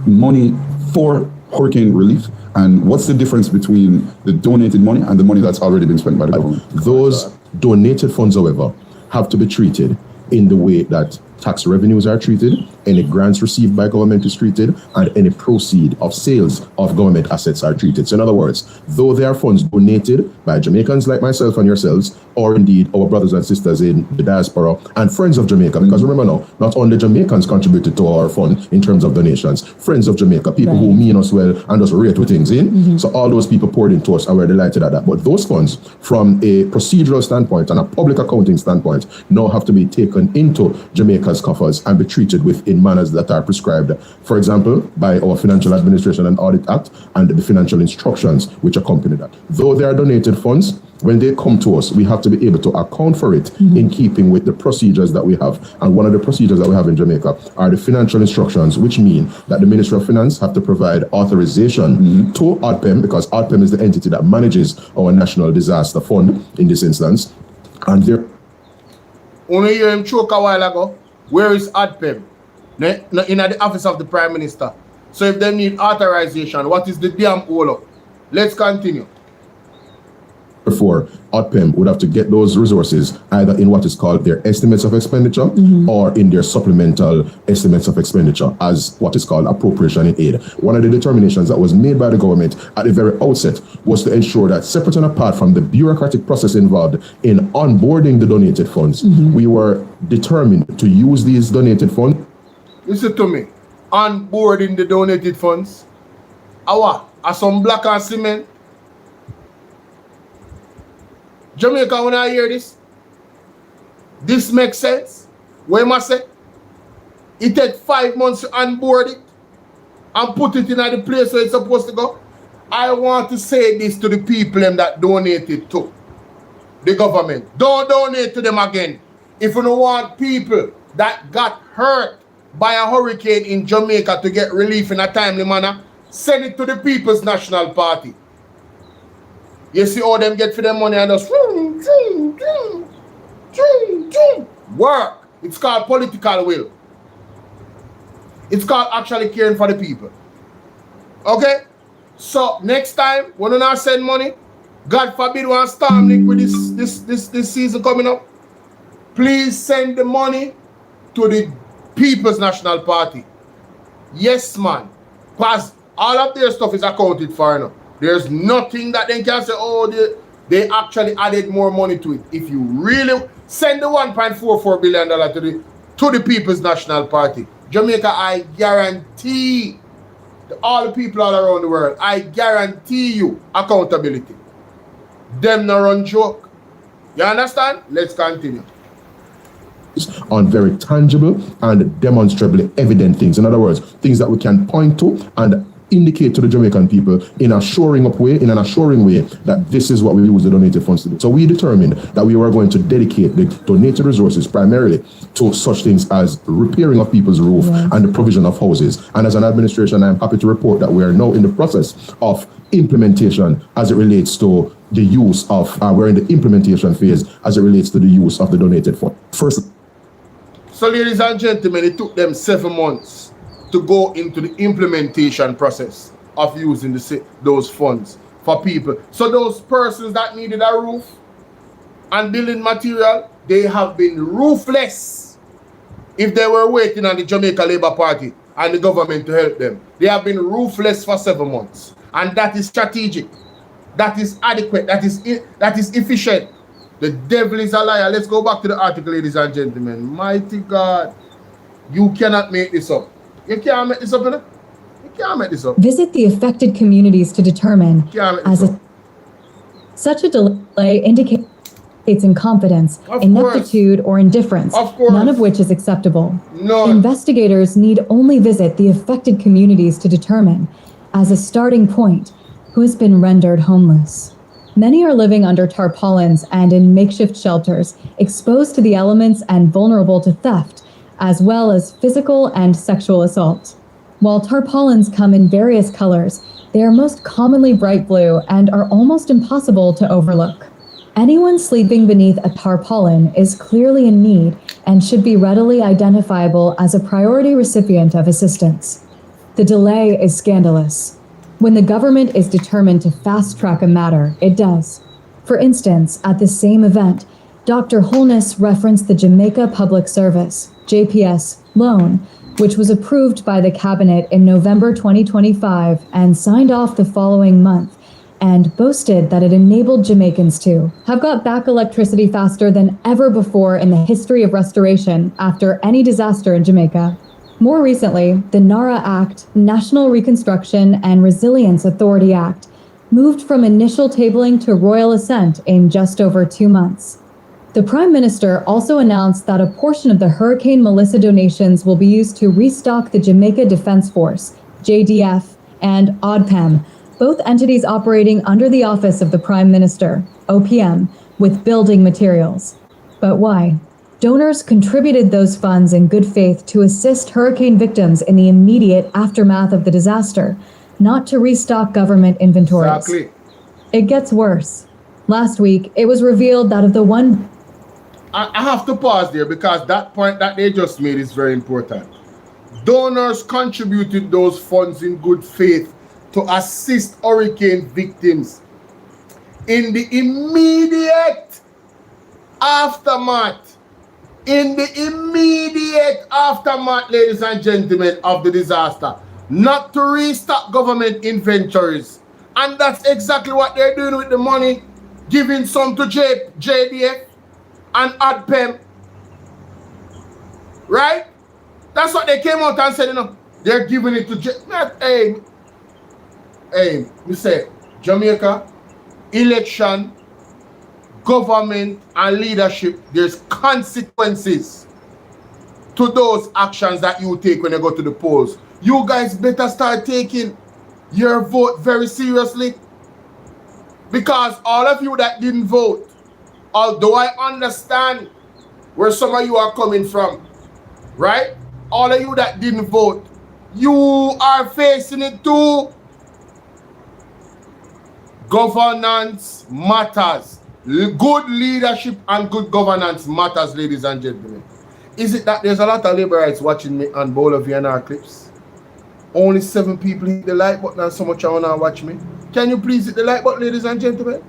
money for hurricane relief? And what's the difference between the donated money and the money that's already been spent by the government? Those donated funds, however, have to be treated in the way that tax revenues are treated, any grants received by government is treated, and any proceed of sales of government assets are treated. So in other words, though there are funds donated by Jamaicans like myself and yourselves, or indeed our brothers and sisters in the diaspora and friends of Jamaica, because remember now, not only Jamaicans contributed to our fund in terms of donations, friends of Jamaica, people who mean us well and just rate with things in. So all those people poured into us and we're delighted at that. But those funds, from a procedural standpoint and a public accounting standpoint, now have to be taken into Jamaica's coffers and be treated within manners that are prescribed, for example, by our Financial Administration and Audit Act and the financial instructions which accompany that. Though they are donated funds, when they come to us, we have to be able to account for it in keeping with the procedures that we have. And one of the procedures that we have in Jamaica are the financial instructions, which mean that the Ministry of Finance have to provide authorization to ODPEM, because ODPEM is the entity that manages our National Disaster Fund in this instance. And there... Only hear him choke a while ago. Where is ODPEM? In the office of the Prime Minister. So if they need authorization, what is the damn Bolo? Let's continue. Therefore, ODPEM would have to get those resources either in what is called their estimates of expenditure or in their supplemental estimates of expenditure as what is called appropriation in aid. One of the determinations that was made by the government at the very outset was to ensure that, separate and apart from the bureaucratic process involved in onboarding the donated funds, we were determined to use these donated funds. Listen to me. Onboarding the donated funds. Are some black and cement? Jamaica, when I hear this, this makes sense. What must say? It takes 5 months to onboard it and put it in the place where it's supposed to go. I want to say this to the people that donated to the government. Don't donate to them again. If you don't want people that got hurt by a hurricane in Jamaica to get relief in a timely manner, send it to the People's National Party. You see all them get for their money and just work. It's called political will. It's called actually caring for the people. Okay? So next time, when you not send money, God forbid one storm link with this season coming up, please send the money to the People's National Party. Yes, man. Because all of their stuff is accounted for now. There's nothing that they can say, oh, they actually added more money to it. If you really send the $1.44 billion to the People's National Party, Jamaica, I guarantee all the people all around the world, I guarantee you accountability. Them no run joke. You understand? Let's continue. On very tangible and demonstrably evident things. In other words, things that we can point to and indicate to the Jamaican people in an assuring way that this is what we use the donated funds to do. So we determined that we were going to dedicate the donated resources primarily to such things as repairing of people's roof and the provision of houses. And as an administration, I'm happy to report that we are now in the process of implementation as it relates to the use of, we're in the implementation phase as it relates to the use of the donated fund. First. So ladies and gentlemen, it took them 7 months to go into the implementation process of using those funds for people. So those persons that needed a roof and building material, they have been roofless if they were waiting on the Jamaica Labour Party and the government to help them. They have been roofless for 7 months. And that is strategic. That is adequate. That is efficient. The devil is a liar. Let's go back to the article, ladies and gentlemen. Mighty God, you cannot make this up. You can't make this up, innit? You can't make this up. Visit the affected communities to determine such a delay indicates incompetence, ineptitude, or indifference, none of which is acceptable. Investigators need only visit the affected communities to determine, as a starting point, who has been rendered homeless. Many are living under tarpaulins and in makeshift shelters, exposed to the elements and vulnerable to theft, as well as physical and sexual assault. While tarpaulins come in various colors, they are most commonly bright blue and are almost impossible to overlook. Anyone sleeping beneath a tarpaulin is clearly in need and should be readily identifiable as a priority recipient of assistance. The delay is scandalous. When the government is determined to fast-track a matter, it does. For instance, at the same event, Dr. Holness referenced the Jamaica Public Service, JPS, loan, which was approved by the cabinet in November 2025 and signed off the following month, and boasted that it enabled Jamaicans to have got back electricity faster than ever before in the history of restoration after any disaster in Jamaica. More recently, the NARA Act, National Reconstruction and Resilience Authority Act, moved from initial tabling to royal assent in just over 2 months. The Prime Minister also announced that a portion of the Hurricane Melissa donations will be used to restock the Jamaica Defense Force, JDF, and ODPEM, both entities operating under the Office of the Prime Minister, OPM, with building materials. But why? Donors contributed those funds in good faith to assist hurricane victims in the immediate aftermath of the disaster, not to restock government inventories. Exactly. It gets worse. Last week, it was revealed that of the one... I have to pause there because that point that they just made is very important. Donors contributed those funds in good faith to assist hurricane victims in the immediate aftermath. In the immediate aftermath, ladies and gentlemen, of the disaster, not to restock government inventories. And that's exactly what they're doing with the money, giving some to JDF and ADPEM. Right? That's what they came out and said, you know, they're giving it to we say Jamaica, election, government and leadership, there's consequences to those actions that you take when you go to the polls. You guys better start taking your vote very seriously, because all of you that didn't vote, although I understand where some of you are coming from, right? All of you that didn't vote, you are facing it too. Governance matters. Good leadership and good governance matters, ladies and gentlemen. Is it that there's a lot of Laborites watching me on Bolo VNR clips? Only 7 people hit the like button and so much I want to watch me. Can you please hit the like button, ladies and gentlemen?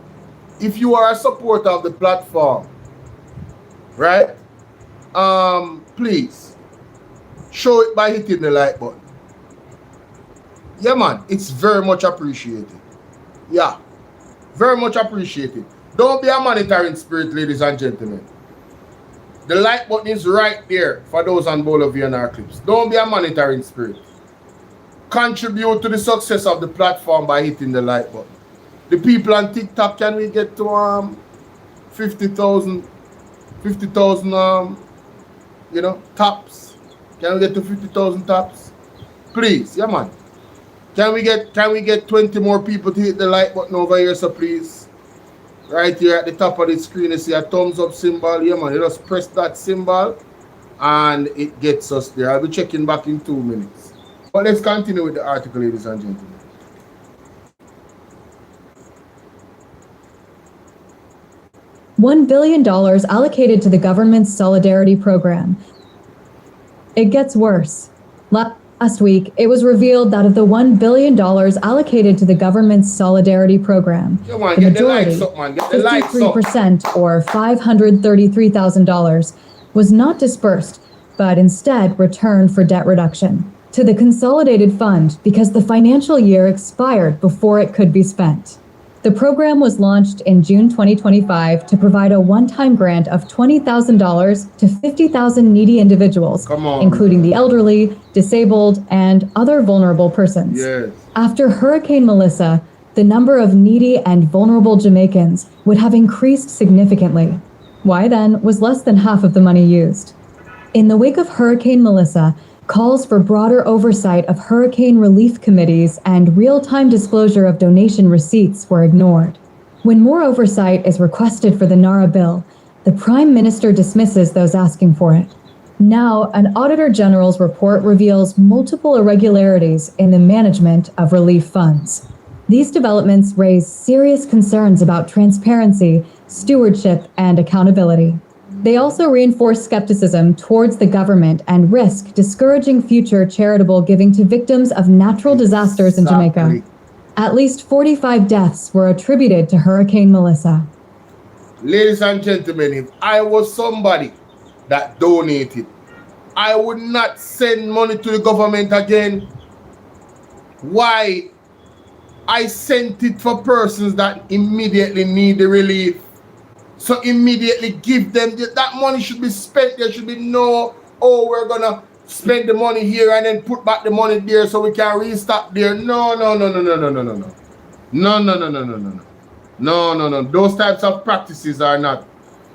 If you are a supporter of the platform, right? Please show it by hitting the like button. Yeah, man, it's very much appreciated. Yeah, very much appreciated. Don't be a monitoring spirit, ladies and gentlemen. The like button is right there for those on Bolo VNR clips. Don't be a monitoring spirit. Contribute to the success of the platform by hitting the like button. The people on TikTok, can we get to 50,000 you know, taps? Can we get to 50,000 taps? Please, yeah, man. Can we get 20 more people to hit the like button over here, so please? Right here at the top of the screen, you see a thumbs up symbol. Yeah, man. You just press that symbol and it gets us there. I'll be checking back in 2 minutes. But let's continue with the article, ladies and gentlemen. $1 billion allocated to the government's Solidarity Program. It gets worse. Last week, it was revealed that of the $1 billion allocated to the government's Solidarity Program, the majority, 53% or $533,000, was not dispersed, but instead returned for debt reduction to the Consolidated Fund because the financial year expired before it could be spent. The program was launched in June 2025 to provide a one-time grant of $20,000 to 50,000 needy individuals, including the elderly, disabled, and other vulnerable persons. Yes. After Hurricane Melissa, the number of needy and vulnerable Jamaicans would have increased significantly. Why then was less than half of the money used? In the wake of Hurricane Melissa, calls for broader oversight of hurricane relief committees and real-time disclosure of donation receipts were ignored. When more oversight is requested for the NARA bill, the Prime Minister dismisses those asking for it. Now, an Auditor General's report reveals multiple irregularities in the management of relief funds. These developments raise serious concerns about transparency, stewardship, and accountability. They also reinforce skepticism towards the government and risk discouraging future charitable giving to victims of natural disasters in Jamaica. At least 45 deaths were attributed to Hurricane Melissa. Ladies and gentlemen, if I was somebody that donated, I would not send money to the government again. Why? I sent it for persons that immediately need the relief. So immediately give them, that money should be spent. There should be no, oh, we're gonna spend the money here and then put back the money there so we can restock there. No. No. Those types of practices are not,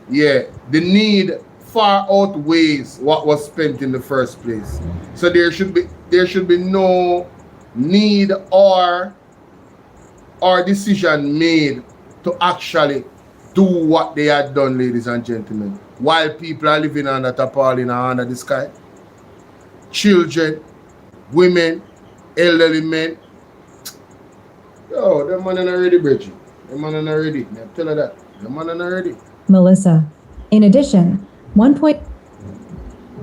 the need far outweighs what was spent in the first place. So there should be no need or decision made to actually do what they had done, ladies and gentlemen, while people are living under tarpaulin under the sky. Children, women, elderly men. Yo, them man are not ready, Bridget. Them man are not ready. I tell her that. Them man are not ready. Melissa. In addition,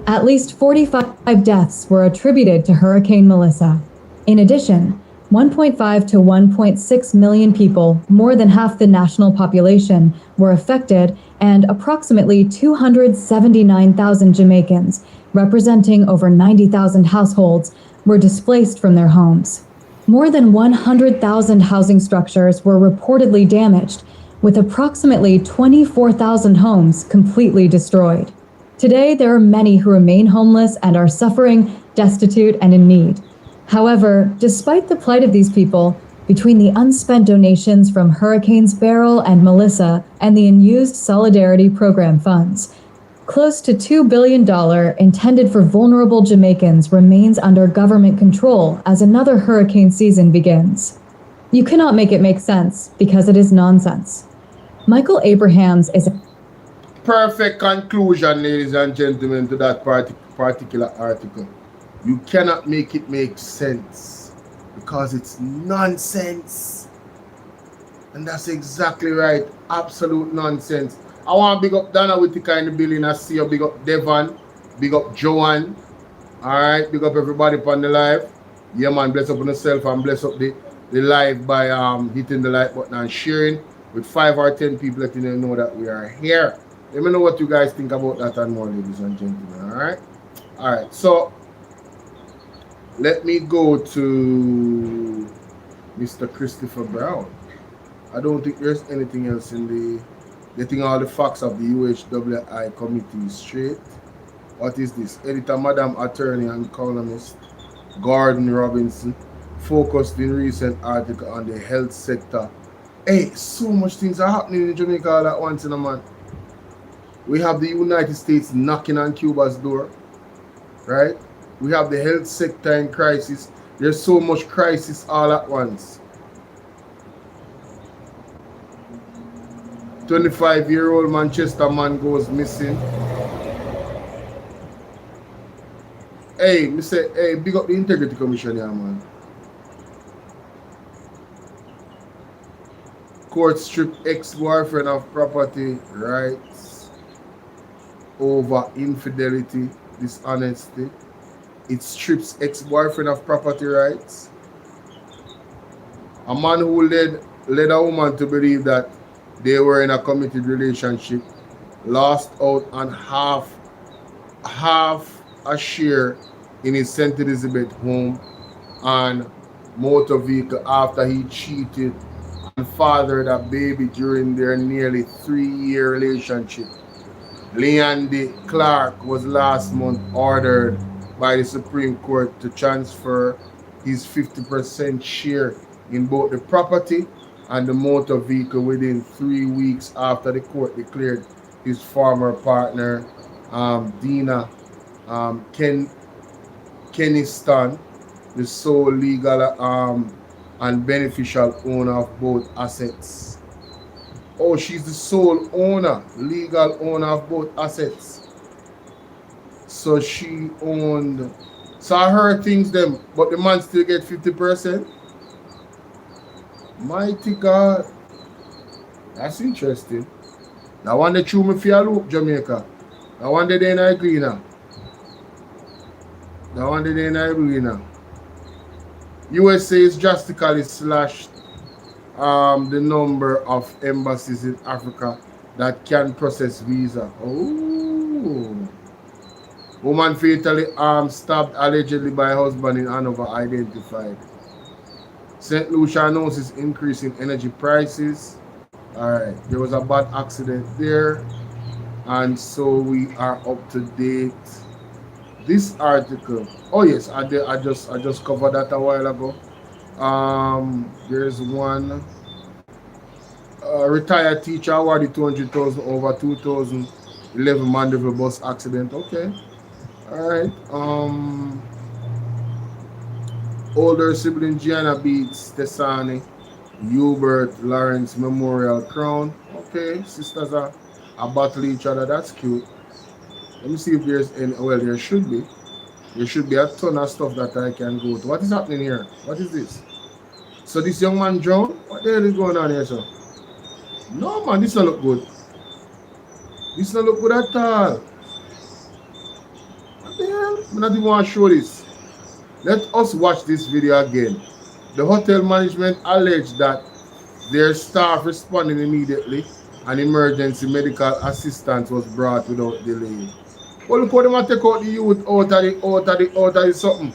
at least 45 deaths were attributed to Hurricane Melissa. In addition, 1.5 to 1.6 million people, more than half the national population, were affected, and approximately 279,000 Jamaicans, representing over 90,000 households, were displaced from their homes. More than 100,000 housing structures were reportedly damaged, with approximately 24,000 homes completely destroyed. Today, there are many who remain homeless and are suffering, destitute, and in need. However, despite the plight of these people, between the unspent donations from Hurricanes Beryl and Melissa and the unused Solidarity Program funds, close to $2 billion intended for vulnerable Jamaicans remains under government control as another hurricane season begins. You cannot make it make sense because it is nonsense. Michael Abrahams is a perfect conclusion, ladies and gentlemen, to that particular article. You cannot make it make sense because it's nonsense. And that's exactly right. Absolute nonsense. I want to big up Donna with the kind of building. I see you. Big up Devon. Big up Joanne. Alright. Big up everybody on the live. Yeah, man. Bless up on yourself and bless up the live by hitting the like button and sharing with 5 or 10 people, letting them know that we are here. Let me know what you guys think about that and more, ladies and gentlemen. Alright. Alright. So let me go to Mr. Christopher Brown. I don't think there's anything else in the getting all the facts of the UHWI committee straight. What is this? Editor, Madam Attorney and columnist Gordon Robinson focused in recent article on the health sector. Hey, so much things are happening in Jamaica all at once in a month. We have the United States knocking on Cuba's door, right? We have the health sector in crisis. There's so much crisis all at once. 25-year-old Manchester man goes missing. Hey, me say, hey, big up the Integrity Commission here, man. Court strip ex-boyfriend of property rights over infidelity, dishonesty. It strips ex-boyfriend of property rights. A man who led a woman to believe that they were in a committed relationship lost out on half a share in his St. Elizabeth home and motor vehicle after he cheated and fathered a baby during their nearly 3-year relationship. Leandy Clark was last month ordered by the Supreme Court to transfer his 50% share in both the property and the motor vehicle within 3 weeks after the court declared his former partner, Dina Keniston, the sole legal and beneficial owner of both assets. Oh, she's the sole owner, legal owner of both assets. So she owned, so I heard things them, but the man still get 50%. Mighty God. That's interesting. Now one that threw me for a loop, Jamaica. That one day I agree now. That one day I agree now. USA is drastically slashed the number of embassies in Africa that can process visa. Oh. Woman fatally stabbed allegedly by husband in Hanover identified. St. Lucia announces increase in energy prices. Alright, there was a bad accident there. And so we are up to date. This article, oh yes, I just covered that a while ago. There's one retired teacher awarded 200,000 over 2011 Mandeville bus accident. Okay, all right. Older sibling Gianna beats Tesani, Hubert Lawrence Memorial Crown. Okay, sisters are battle each other. That's cute. Let me see if there's any. Well, there should be. There should be a ton of stuff that I can go to. What is happening here? What is this? So this young man drowned? What the hell is going on here, sir? No, man, this don't look good. This don't look good at all. What the hell? I not even want to show this. Let us watch this video again. The hotel management alleged that their staff responded immediately and emergency medical assistance was brought without delay. Well, look how they might take out the youth out of the something.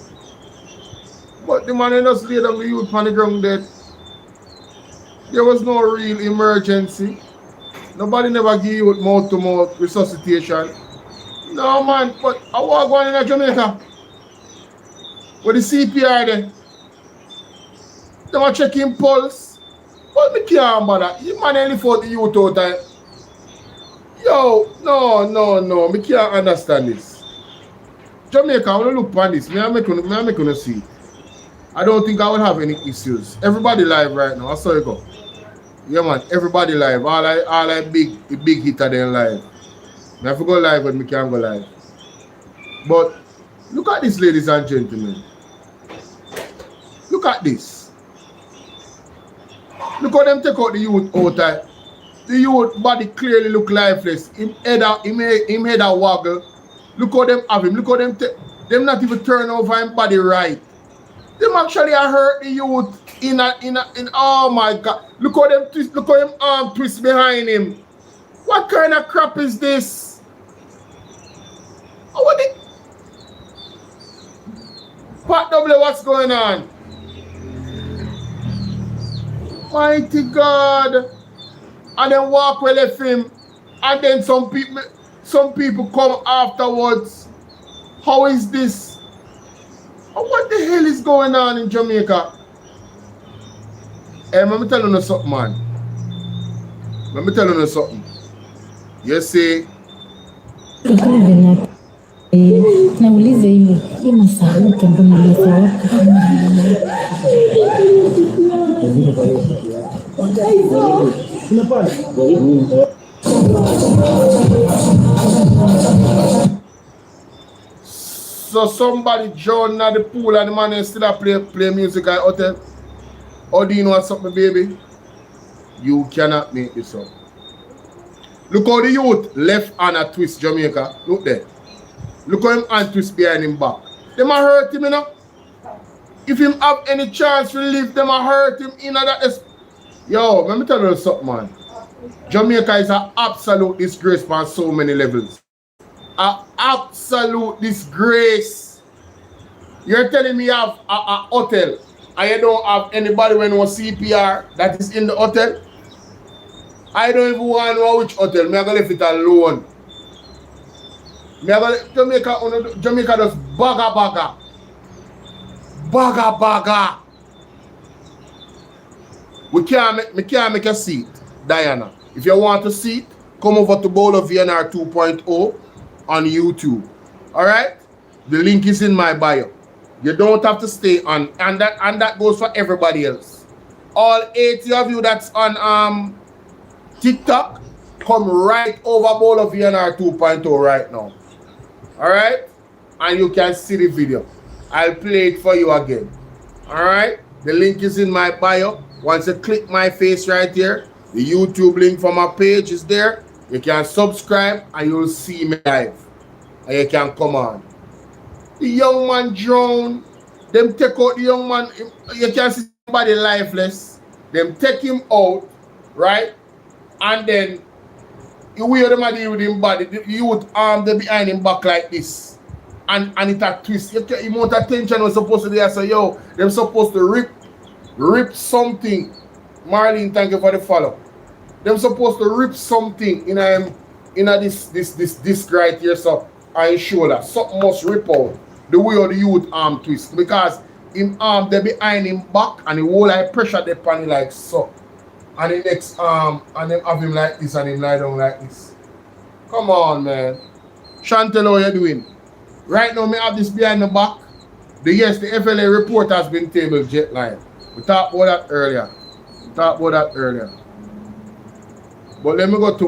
But the man just laid down the youth on the ground dead. There was no real emergency. Nobody never give you mouth-to-mouth resuscitation. No, man, but I was going in Jamaica. With the CPR there. They were checking pulse. But me can't bother. You man only fought the youth out there. Yo, no. Me can't understand this. Jamaica, I want to look on this. Me I'm gonna see. I don't think I will have any issues. Everybody live right now. I saw you go. Yeah, man. Everybody live. All I big hitter then live. I have to go live when me can't go live. But look at this, ladies and gentlemen. Look at this. Look how them take out the youth out there. The youth body clearly look lifeless. Him head a waggle. Look how them have him. Look how them not even turn over him body right. Them actually hurt the youth in oh my god. Look how them twist, look how them arm twist behind him. What kind of crap is this? Oh, what the Pat double, what's going on? Mighty God. And then walk well left him. And then some people come afterwards. How is this? What the hell is going on in Jamaica? Hey, let me tell you something, man. Let me tell you something. You see? Naulize hivi, hii masauti ndo mleza So somebody joined at the pool and the man still play music at hotel. Or do you know something, baby? You cannot make this up. Look how the youth left hand a twist Jamaica. Look there. Look how him hand twist behind him back. Them a hurt him, you know. If him have any chance to live, them a hurt him in that. Yo, let me tell you something, man. Jamaica is an absolute disgrace on so many levels. An absolute disgrace. You're telling me you have a hotel and you don't have anybody when was CPR that is in the hotel? I don't even want to know which hotel. I'm going to leave it alone. Jamaica does baga. We can't make a seat, Diana. If you want a seat, come over to Bolo VNR 2.0 on YouTube. Alright? The link is in my bio. You don't have to stay on, and that goes for everybody else. All 80 of you that's on TikTok, come right over Bolo VNR 2.0 right now. Alright? And you can see the video. I'll play it for you again. Alright? The link is in my bio. Once you click my face right here, the YouTube link for my page is there. You can subscribe and you'll see me live. And you can come on. The young man drowned. Them take out the young man. You can see somebody lifeless. Them take him out, right? And then you wear them and deal with him body. You would arm them behind him back like this. And it a twist. The amount of tension was supposed to be there. So yo, them supposed to rip something. Marlene, thank you for the follow. Them supposed to rip something in this right here, so on his shoulder. Something must rip out the way of the youth arm twist. Because him arm they behind him back and the whole like pressure they pan like so. And the next arm and them have him like this and him lie down like this. Come on, man. Chantel, how you doing? Right now, me have this behind the back. The FLA report has been tabled jet line. We talked about that earlier. But let me go to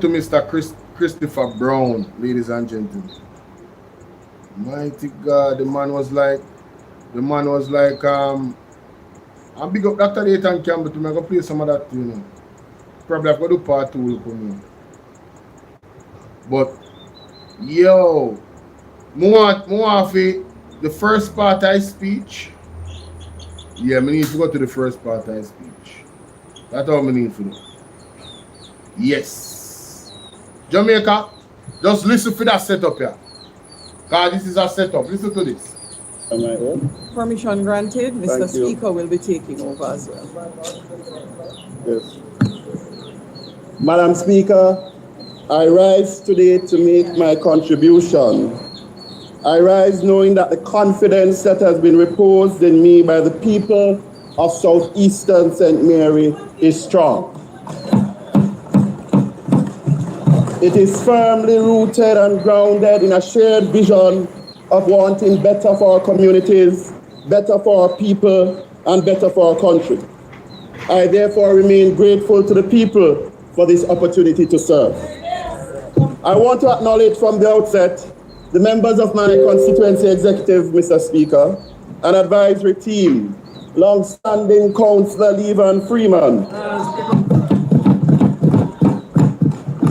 Mr. Christopher Brown, ladies and gentlemen. Mighty God, the man was like, I'm big up Dr. Nathan Campbell to make a play some of that, you know. Probably I've got to do part 2 will come in. But yo, more for the first part of his speech. Yeah, me need to go to the first part of his speech. That's all me need to do. Yes. Jamaica, just listen for that setup here. God, this is a setup. Listen to this. Permission granted. Mr. Speaker will be taking over as well. Yes. Madam Speaker, I rise today to make my contribution. I rise knowing that the confidence that has been reposed in me by the people of Southeastern St. Mary is strong. It is firmly rooted and grounded in a shared vision of wanting better for our communities, better for our people, and better for our country. I therefore remain grateful to the people for this opportunity to serve. I want to acknowledge from the outset the members of my constituency executive, Mr. Speaker, and advisory team, long-standing Councillor Levan Freeman,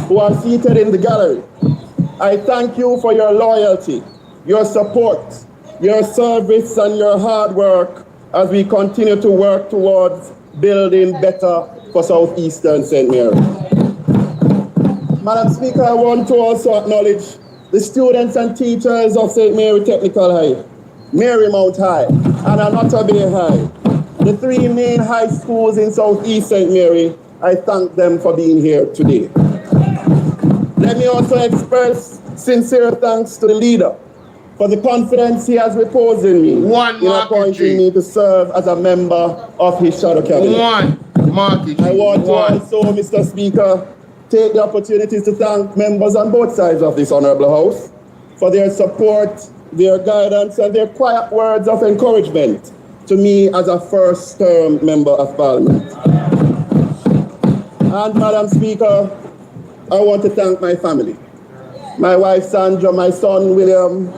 who are seated in the gallery. I thank you for your loyalty, your support, your service, and your hard work as we continue to work towards building better for Southeastern St. Mary. Madam Speaker, I want to also acknowledge the students and teachers of St. Mary Technical High, Marymount High, and Anata Bay High, the 3 main high schools in Southeast St. Mary. I thank them for being here today. Let me also express sincere thanks to the leader for the confidence he has reposed in me in appointing me to serve as a member of his shadow cabinet. I want to also, Mr. Speaker, take the opportunity to thank members on both sides of this honorable house for their support, their guidance, and their quiet words of encouragement to me as a first-term member of Parliament. And Madam Speaker, I want to thank my family. My wife Sandra, my son William,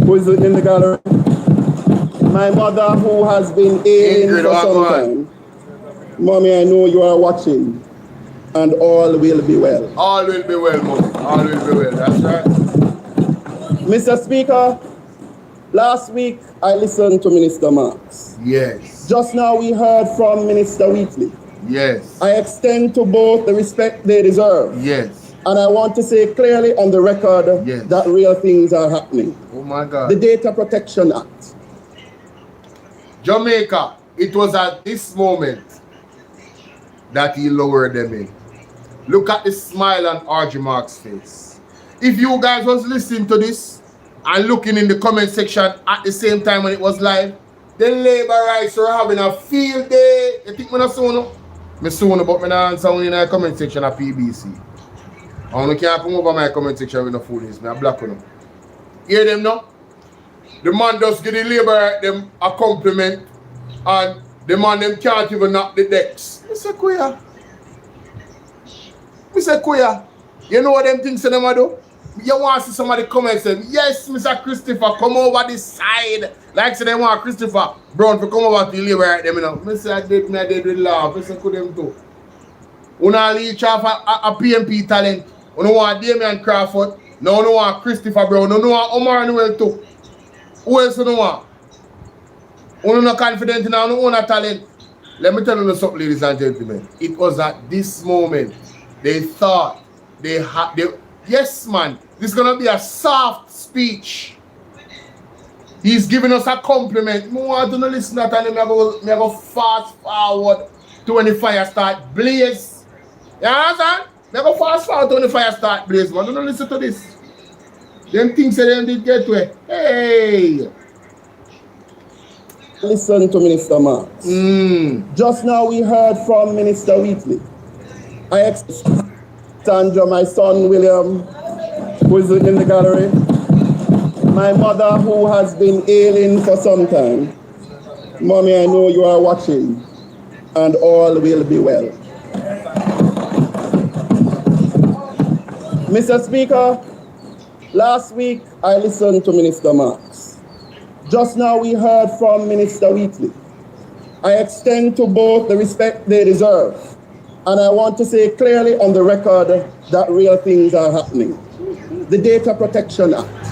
who is in the gallery, my mother who has been ailing for some time. Mommy, I know you are watching, and all will be well. All will be well, Mommy. All will be well, that's right. Mr. Speaker, last week I listened to Minister Marks. Yes. Just now we heard from Minister Wheatley. Yes. I extend to both the respect they deserve. Yes. And I want to say clearly on the record that real things are happening. Oh my God. The Data Protection Act. Jamaica, it was at this moment that he lowered them in. Look at the smile on RG Mark's face. If you guys was listening to this and looking in the comment section at the same time when it was live, the Labourites were having a field day. You think I'm not soon? I'm soon, but I'm not answering in the comment section at PBC. I can't come over my comment section with no foolishness. I'm black on them. Hear them now? The man just give the Labourite them a compliment and the man them can't even knock the decks. Mr. Queer. You know what them things them do? You want to see somebody come and say, yes, Mr. Christopher, come over this side. Like say they want Christopher Brown to come over to live right them, you know. I say I did with love. I say could them too. You don't leech off a PMP talent. You don't want Damian Crawford. No, you don't want Christopher Brown. You don't want Omar Noel too. Who else you don't want? You don't confident in your own talent. Let me tell you something, ladies and gentlemen. It was at this moment they thought they had. Yes, man, this is gonna be a soft speech. He's giving us a compliment. I want to listen to that and I go fast forward to when the fire start blaze. You understand? I go fast forward to when the fire start blaze, man. Don't listen to this. Them things that them did get to. Hey. Listen to Minister Marks. Just now we heard from Minister Wheatley. I expect Sandra, my son William, who is in the gallery, my mother who has been ailing for some time. Mommy, I know you are watching, and all will be well. Mr. Speaker, last week I listened to Minister Marks. Just now we heard from Minister Wheatley. I extend to both the respect they deserve, and I want to say clearly on the record that real things are happening. The Data Protection Act,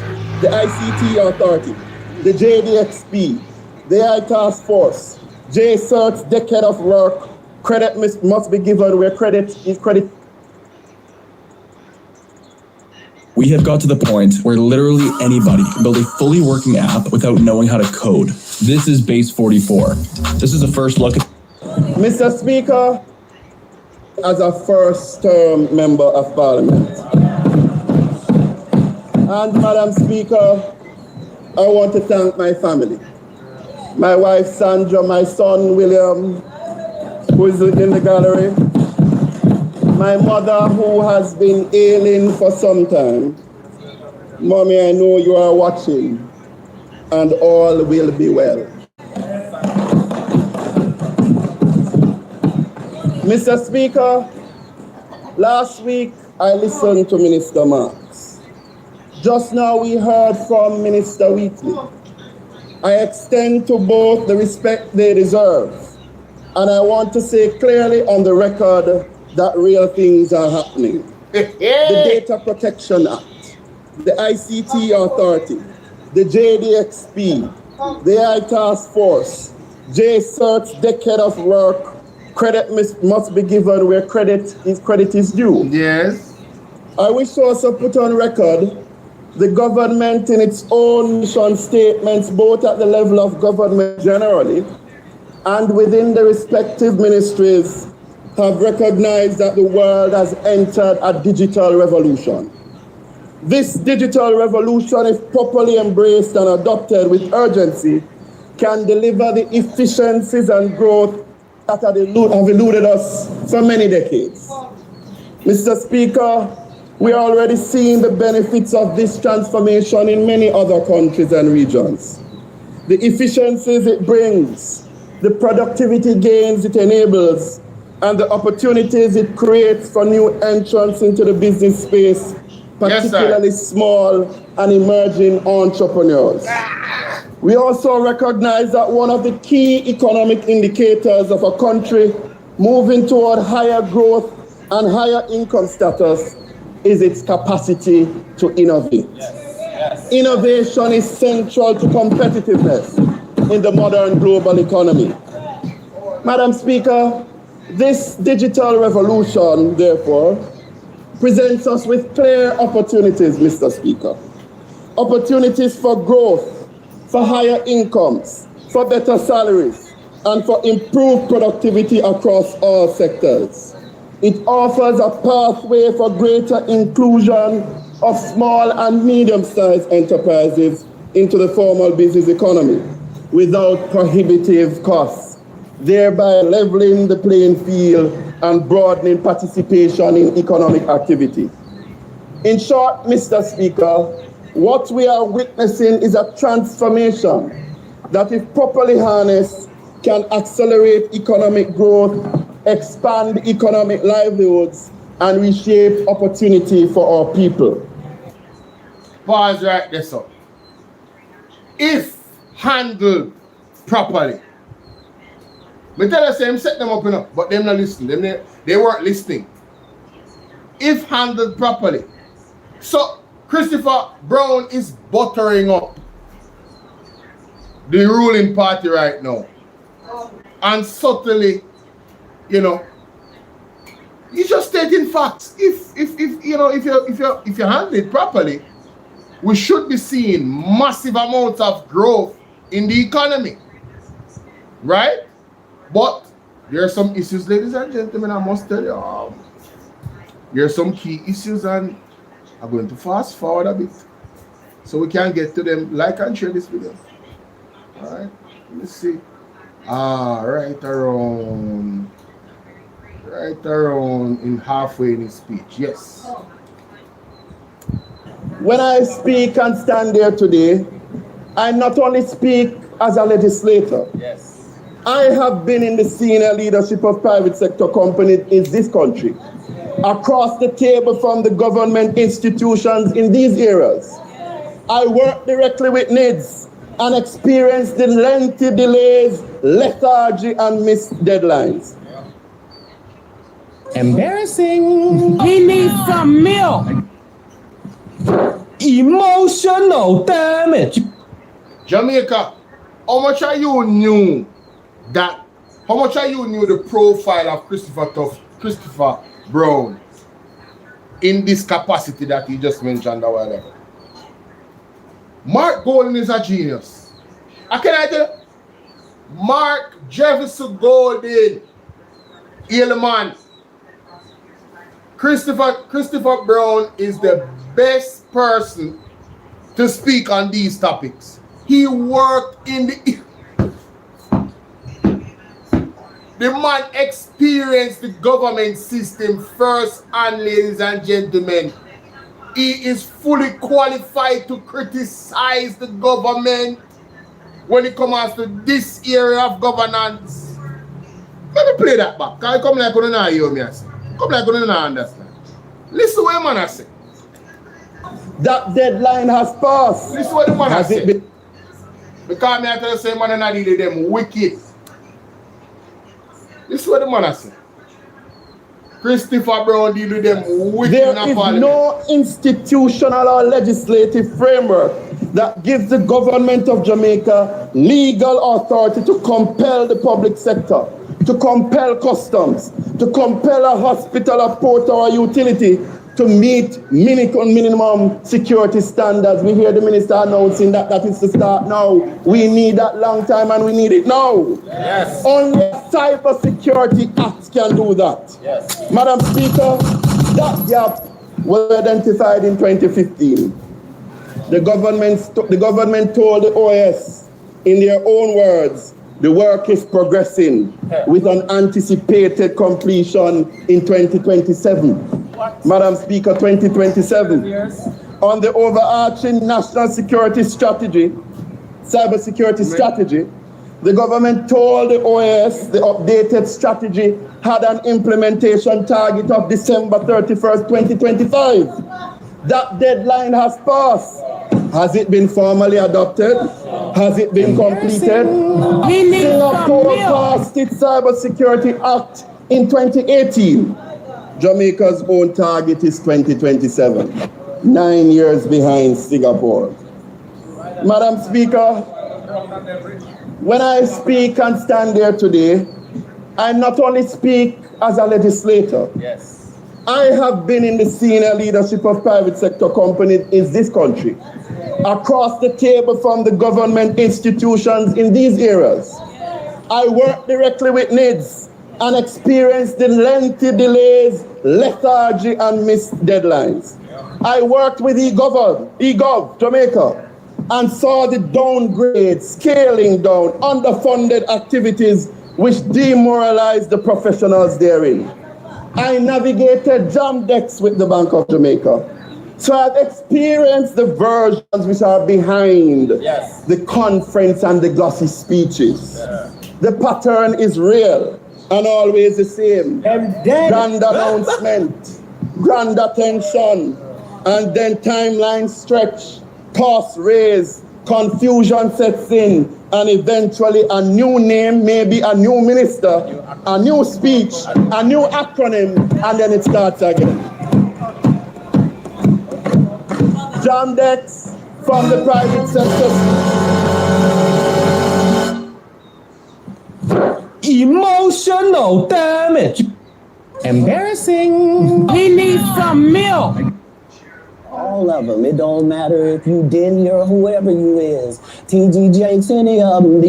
the ICT Authority, the JDXP, the AI Task Force, J-CERT's decade of work, credit must be given where credit is credit. We have got to the point where literally anybody can build a fully working app without knowing how to code. This is Base 44. This is a first look at... Mr. Speaker, as a first-term member of Parliament, and Madam Speaker, I want to thank my family. My wife Sandra, my son William, who is in the gallery, my mother who has been ailing for some time. Mommy, I know you are watching, and all will be well. Mr. Speaker, last week I listened to Minister Marks. Just now we heard from Minister Wheatley. I extend to both the respect they deserve, and I want to say clearly on the record that real things are happening. The Data Protection Act, the ICT Authority, the JDXP, the AI Task Force, J-CERT's decade of work, credit must be given where credit is due. Yes. I wish to also put on record the government in its own mission statements, both at the level of government generally and within the respective ministries, have recognized that the world has entered a digital revolution. This digital revolution, if properly embraced and adopted with urgency, can deliver the efficiencies and growth that have eluded us for many decades. Mr. Speaker, we are already seeing the benefits of this transformation in many other countries and regions. The efficiencies it brings, the productivity gains it enables, and the opportunities it creates for new entrants into the business space, particularly small and emerging entrepreneurs. We also recognize that one of the key economic indicators of a country moving toward higher growth and higher income status is its capacity to innovate. Innovation is central to competitiveness in the modern global economy. Madam Speaker, this digital revolution, therefore, presents us with clear opportunities, Mr. Speaker. Opportunities for growth, for higher incomes, for better salaries, and for improved productivity across all sectors. It offers a pathway for greater inclusion of small and medium-sized enterprises into the formal business economy without prohibitive costs, thereby leveling the playing field and broadening participation in economic activity. In short, Mr. Speaker, what we are witnessing is a transformation that, if properly harnessed, can accelerate economic growth, expand economic livelihoods, and reshape opportunity for our people. pause right there, so. If handled properly, me tell us, them set them up enough, but them not listening. They weren't listening. If handled properly. So, Christopher Brown is buttering up the ruling party right now. And subtly, you know, he's just stating facts. If you handle it properly, we should be seeing massive amounts of growth in the economy. Right? But there are some issues, ladies and gentlemen, I must tell you. There are some key issues, and I'm going to fast forward a bit so we can get to them. Like and share this video. Alright, let's see. Right around in halfway in his speech. Yes. When I speak and stand there today, I not only speak as a legislator. Yes. I have been in the senior leadership of private sector companies in this country, across the table from the government institutions in these areas. I work directly with needs and experience the lengthy delays, lethargy, and missed deadlines. Embarrassing. He needs some milk. Emotional damage. Jamaica, how much are you knew the profile of Christopher Brown in this capacity that he just mentioned a while ago? Mark Golden is a genius. I can tell you, Mark Jefferson Golden, man. Christopher Brown is the best person to speak on these topics. He worked in the man experienced the government system firsthand, ladies and gentlemen. He is fully qualified to criticize the government when it comes to this area of governance. Let me play that back. Because I come like I don't hear me. Come like I don't understand. Listen what the man has said. That deadline has passed. Listen what the man has said. Because I tell you, say man and I them wicked. This is what the man has said. Christopher Brown deal with them wicked. There is no institutional or legislative framework that gives the government of Jamaica legal authority to compel the public sector, to compel customs, to compel a hospital, a port, or a utility to meet minimum security standards. We hear the minister announcing that is to start now. We need that long time and we need it now. Yes. Only a Cyber Security Act can do that. Yes. Madam Speaker, that gap was identified in 2015. The government told the OAS, in their own words, the work is progressing with an anticipated completion in 2027. Madam Speaker, 2027. Yes. On the overarching national security strategy, cyber security strategy, the government told the OAS the updated strategy had an implementation target of December 31st, 2025. That deadline has passed. Has it been formally adopted? Has it been completed? Singapore passed its Cyber Security Act in 2018. Jamaica's own target is 2027. 9 years behind Singapore. Madam Speaker, when I speak and stand there today, I not only speak as a legislator. Yes. I have been in the senior leadership of private sector companies in this country, across the table from the government institutions in these areas. I work directly with needs and experience the lengthy delays, lethargy, and missed deadlines. I worked with Govt, Jamaica, and saw the downgrade, scaling down, underfunded activities which demoralized the professionals therein. I navigated jam decks with the Bank of Jamaica. So I've experienced the versions which are behind the conference and the glossy speeches. Yeah. The pattern is real and always the same. Grand announcement, grand attention, And then timelines stretch, costs raise, confusion sets in, and eventually a new name, maybe a new minister, a new speech, a new acronym, and then it starts again. Jamdex from the private sector. Emotional damage. Embarrassing. We need some milk. All of them. It don't matter if you Denny or whoever you is. TG Jakes, any of them.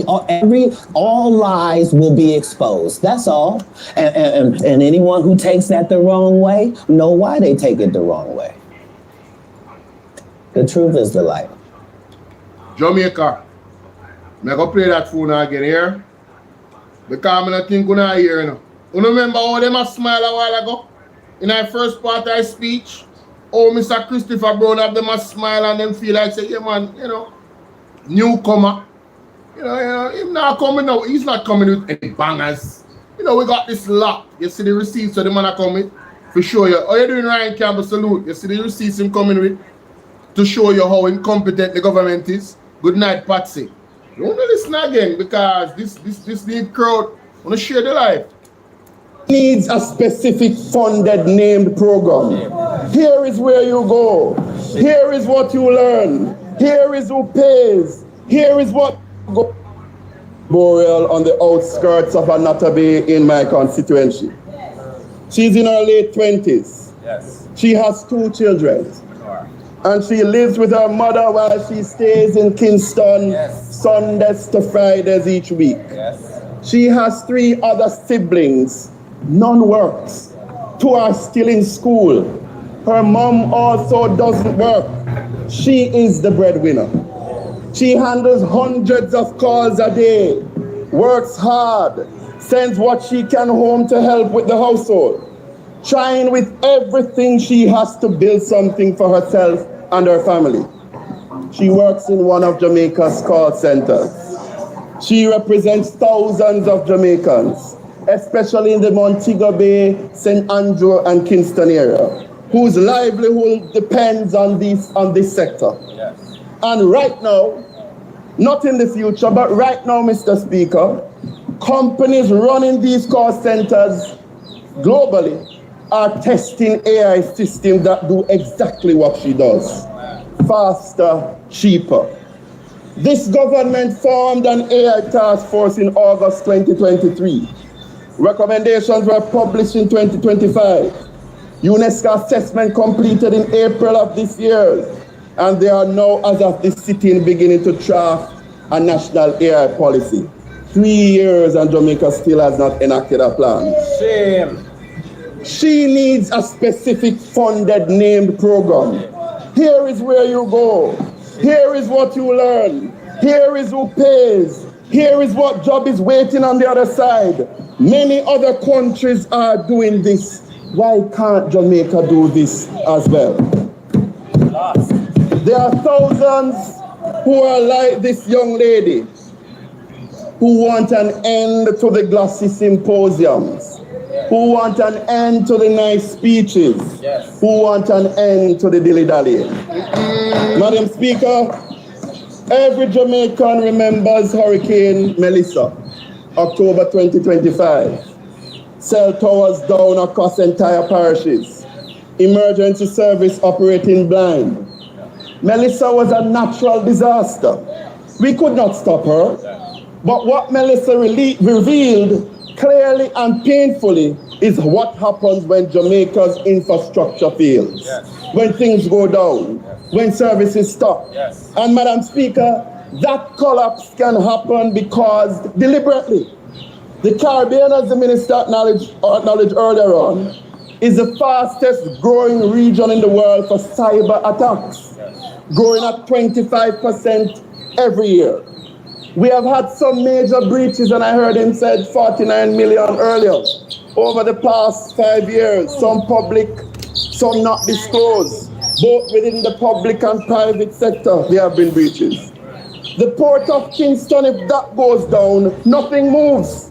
All lies will be exposed. That's all. And anyone who takes that the wrong way, know why they take it the wrong way. The truth is the light. Jamaica, I'm going to play that phone again here. Because I don't think I hear now. You remember how them a smile a while ago? In our first part of his speech? Oh, Mr. Christopher Brown have them a smile and them feel like say, yeah man, newcomer. Him not coming now. He's not coming with any bangers. We got this lot. You see the receipts so the man are coming to show you. Oh, you're doing Ryan Campbell salute. You see the receipts him coming with to show you how incompetent the government is. Good night, Patsy. You want to listen again because this need crowd want to share the life. Needs a specific funded named program. Here is where you go. Here is what you learn. Here is who pays. Here is what go. Boreal on the outskirts of Anata Bay in my constituency. She's in her late 20s. Yes. She has 2 children. And she lives with her mother while she stays in Kingston Sundays to Fridays each week. She has 3 other siblings. None works. 2 are still in school. Her mom also doesn't work. She is the breadwinner. She handles hundreds of calls a day, works hard, sends what she can home to help with the household, trying with everything she has to build something for herself and her family. She works in one of Jamaica's call centers. She represents thousands of Jamaicans, especially in the Montego Bay, St. Andrew, and Kingston area, whose livelihood depends on this sector. Yes. And right now, not in the future, but right now, Mr. Speaker, companies running these call centers globally are testing AI systems that do exactly what she does. Faster, cheaper. This government formed an AI task force in August 2023. Recommendations were published in 2025. UNESCO assessment completed in April of this year. And they are now, as of this sitting, beginning to draft a national AI policy. 3 years and Jamaica still has not enacted a plan. Shame. She needs a specific funded named program. Here is where you go. Here is what you learn. Here is who pays. Here is what job is waiting on the other side. Many other countries are doing this. Why can't Jamaica do this as well? There are thousands who are like this young lady who want an end to the glossy symposiums, who want an end to the nice speeches, who want an end to the dilly-dallying. Madam Speaker, every Jamaican remembers Hurricane Melissa, October 2025. Cell towers down across entire parishes. Emergency service operating blind. Melissa was a natural disaster. We could not stop her. But what Melissa revealed clearly and painfully is what happens when Jamaica's infrastructure fails. When things go down. When services stop. And Madam Speaker, that collapse can happen because deliberately. The Caribbean, as the Minister acknowledged earlier on, is the fastest growing region in the world for cyber attacks, growing at 25% every year. We have had some major breaches, and I heard him said 49 million earlier, over the past 5 years, some public, some not disclosed. Both within the public and private sector, there have been breaches. The Port of Kingston, if that goes down, nothing moves.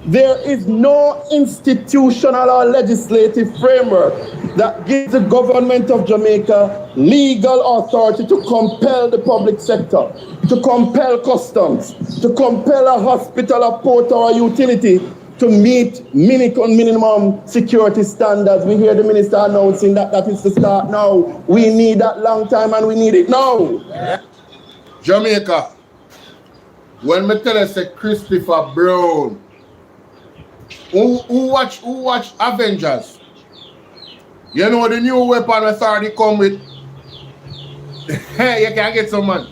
There is no institutional or legislative framework that gives the government of Jamaica legal authority to compel the public sector, to compel customs, to compel a hospital, a port, or a utility to meet minimum security standards. We hear the minister announcing that that is the start now. We need that long time and we need it now. Jamaica, when me tell us say Christopher Brown, who watch Avengers? You know the new weapon authority come with. Hey, you can get some man.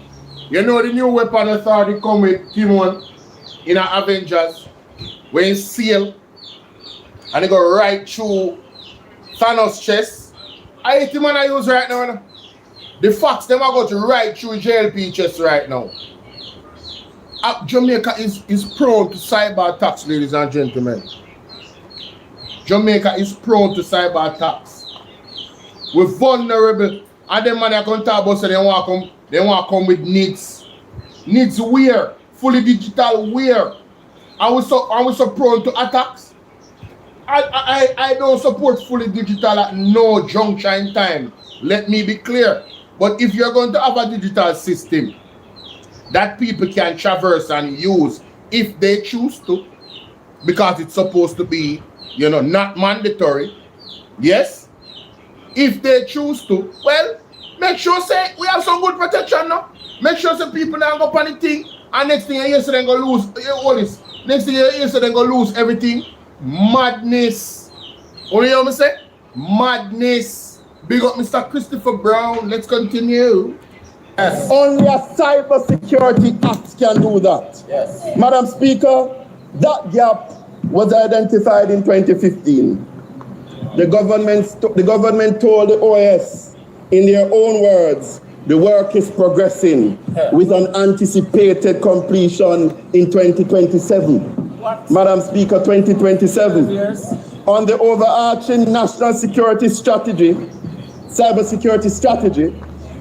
You know the new weapon authority come with Timon in our Avengers. When he seal and they go right through Thanos' chest. I hate him and I use right now. The facts them are going to right through JLP chest right now. Jamaica is prone to cyber attacks, ladies and gentlemen. Jamaica is prone to cyber attacks. We're vulnerable. And them man are going to talk about so they want to come with needs. Needs where? Fully digital where? Are we so prone to attacks? I don't support fully digital at no juncture in time. Let me be clear. But if you're going to have a digital system that people can traverse and use if they choose to, because it's supposed to be, you know, not mandatory. Yes? If they choose to, well, make sure say we have some good protection now. Make sure say people don't go on the thing and next thing you say they're going to lose all this. Next thing you say they're going to lose everything. Madness. What do you hear me say? Madness. Big up Mr. Christopher Brown. Let's continue. Yes. Only a cyber security act can do that. Yes. Madam Speaker, that gap was identified in 2015. The government told the OAS, in their own words, the work is progressing with an anticipated completion in 2027. What? Madam Speaker, 2027. Yes. On the overarching national security strategy, cybersecurity strategy,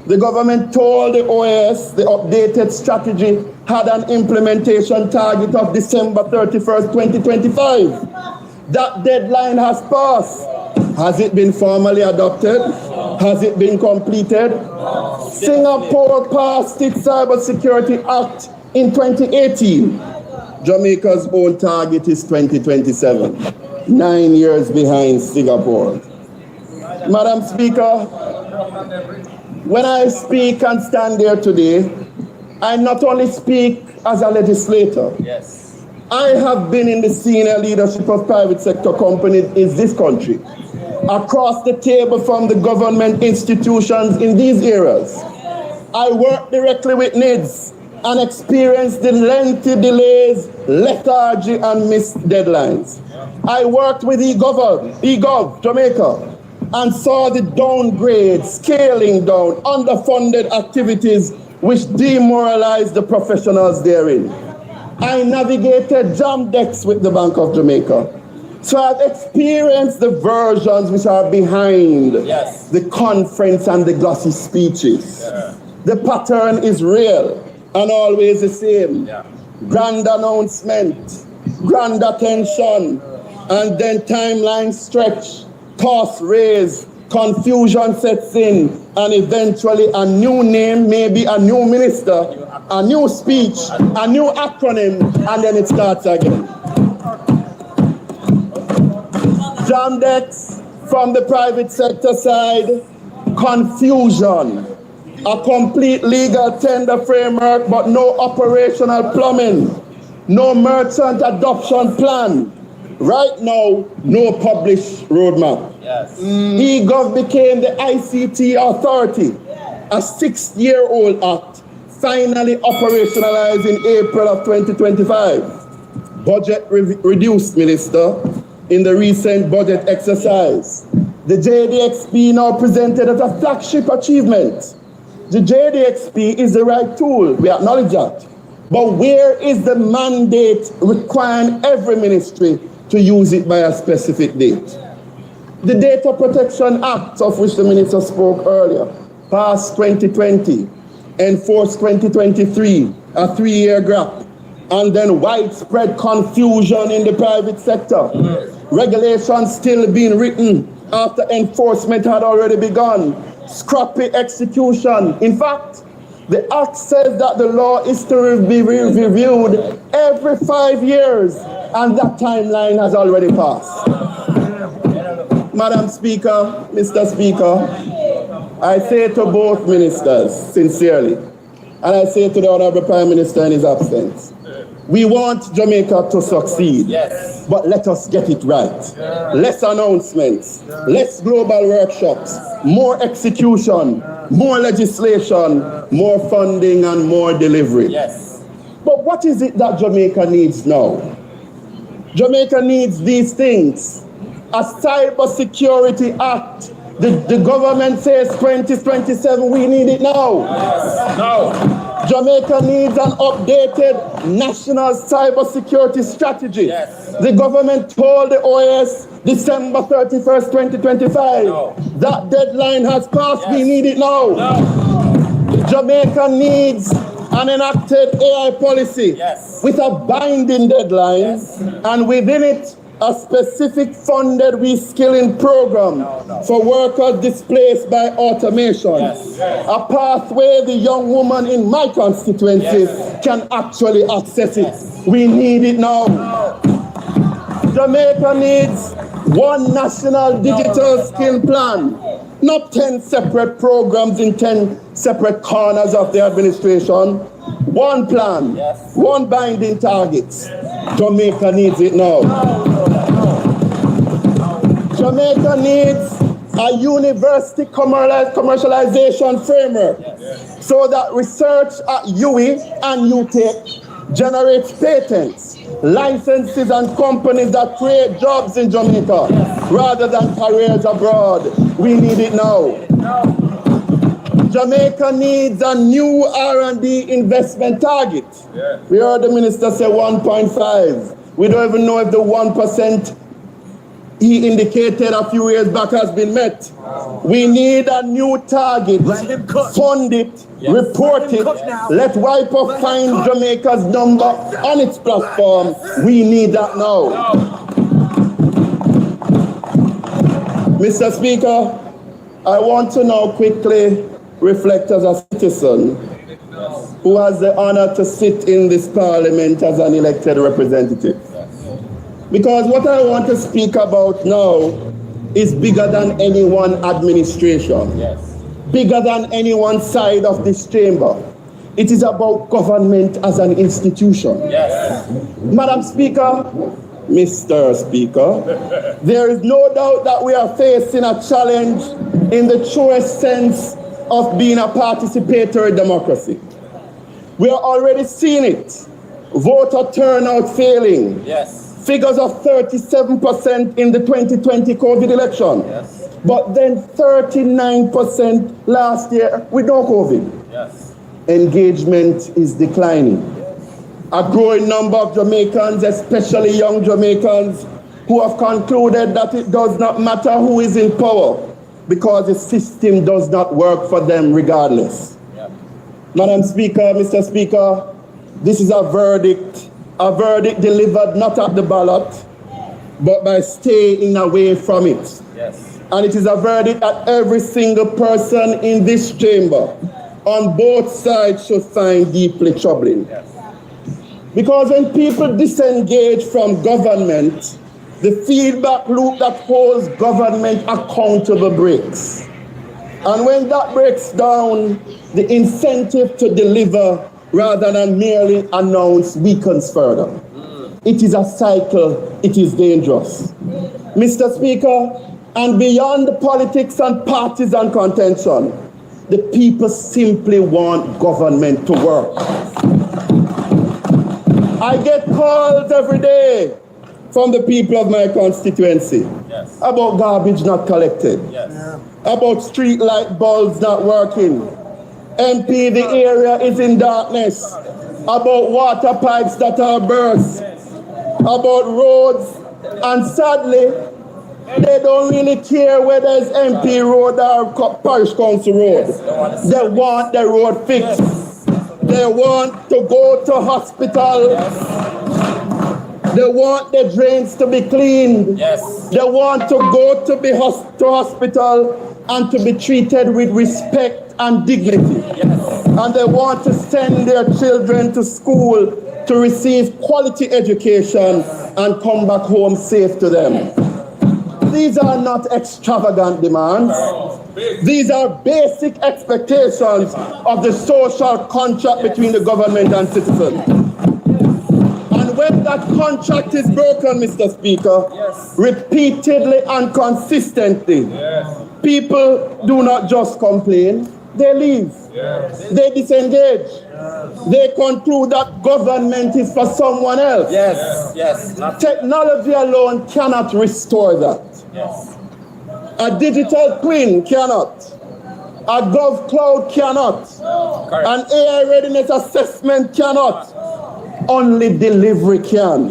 the government told the OAS the updated strategy had an implementation target of December 31st, 2025. That deadline has passed. Has it been formally adopted? Has it been completed? Singapore passed its Cybersecurity Act in 2018. Jamaica's own target is 2027. 9 years behind Singapore. Madam Speaker, when I speak and stand there today, I not only speak as a legislator. Yes. I have been in the senior leadership of private sector companies in this country, across the table from the government institutions in these areas. I work directly with NIDS and experienced the lengthy delays, lethargy, and missed deadlines. I worked with Govt, Jamaica, and saw the downgrade, scaling down, underfunded activities which demoralized the professionals therein. I navigated jam decks with the Bank of Jamaica. So I've experienced the versions which are behind the conference and the glossy speeches. Yeah. The pattern is real and always the same. Yeah. Grand announcement, grand attention, and then timeline stretch, cost raise, confusion sets in, and eventually a new name, maybe a new minister, a new speech, a new acronym, and then it starts again. Jam decks from the private sector side, confusion, a complete legal tender framework, but no operational plumbing, no merchant adoption plan. Right now, no published roadmap. Yes. Govt became the ICT authority, a 6-year-old act, finally operationalized in April of 2025. Budget reduced, Minister, in the recent budget exercise. The JDXP now presented as a flagship achievement. The JDXP is the right tool, we acknowledge that. But where is the mandate requiring every ministry to use it by a specific date? The Data Protection Act, of which the minister spoke earlier, passed 2020, enforced 2023, a 3-year gap, and then widespread confusion in the private sector. Regulations still being written after enforcement had already begun. Scrappy execution. In fact, the Act says that the law is to be reviewed every 5 years, and that timeline has already passed. Madam Speaker, Mr. Speaker, I say to both ministers sincerely, and I say to the Honorable Prime Minister in his absence, we want Jamaica to succeed, but let us get it right. Less announcements, less global workshops, more execution, more legislation, more funding and more delivery. But what is it that Jamaica needs now? Jamaica needs these things. A cybersecurity act. The government says 2027, we need it now. Jamaica needs an updated national cybersecurity strategy. The government told the OAS December 31st, 2025. That deadline has passed, we need it now. Jamaica needs an enacted AI policy with a binding deadline, and within it, a specific funded reskilling program for workers displaced by automation. A pathway the young woman in my constituency can actually access it. We need it now. Jamaica needs one national digital skill plan, not 10 separate programs in 10 separate corners of the administration. One plan, one binding targets. Jamaica needs it now. Jamaica needs a university commercialization framework so that research at UWI and UTech generates patents, licenses, and companies that create jobs in Jamaica rather than careers abroad. We need it now. Jamaica needs a new R&D investment target. We heard the minister say 1.5. We don't even know if the 1% he indicated a few years back has been met. We need a new target. Fund it, report it. Let WIPO find Jamaica's number on its platform. We need that now. Mr. Speaker, I want to now quickly reflect as a citizen who has the honor to sit in this parliament as an elected representative. Because what I want to speak about now is bigger than any one administration, bigger than any one side of this chamber. It is about government as an institution. Madam Speaker, Mr. Speaker, there is no doubt that we are facing a challenge in the truest sense of being a participatory democracy. We are already seeing it. Voter turnout failing. Figures of 37% in the 2020 COVID election. But then 39% last year with no COVID. Engagement is declining. A growing number of Jamaicans, especially young Jamaicans, who have concluded that it does not matter who is in power because the system does not work for them regardless. Madam Speaker, Mr. Speaker, this is a verdict delivered not at the ballot, but by staying away from it. And it is a verdict that every single person in this chamber on both sides should find deeply troubling. Because when people disengage from government, the feedback loop that holds government accountable breaks. And when that breaks down, the incentive to deliver rather than merely announce weakens further. It is a cycle, it is dangerous. Mr. Speaker, and beyond the politics and partisan contention, the people simply want government to work. I get calls every day from the people of my constituency about garbage not collected, about street light bulbs not working. MP, the area is in darkness, about water pipes that are burst, about roads, and sadly, they don't really care whether it's MP road or parish council road. They want the road fixed. They want to go to hospital. They want their drains to be cleaned. Yes. They want to go to hospital and to be treated with respect and dignity. Yes. And they want to send their children to school to receive quality education and come back home safe to them. These are not extravagant demands. These are basic expectations of the social contract between the government and citizens. And when that contract is broken, Mr. Speaker, repeatedly and consistently, people do not just complain, they leave. They disengage. They conclude that government is for someone else. Technology alone cannot restore that. A digital twin cannot. A Govt cannot. An AI readiness assessment cannot. Only delivery can.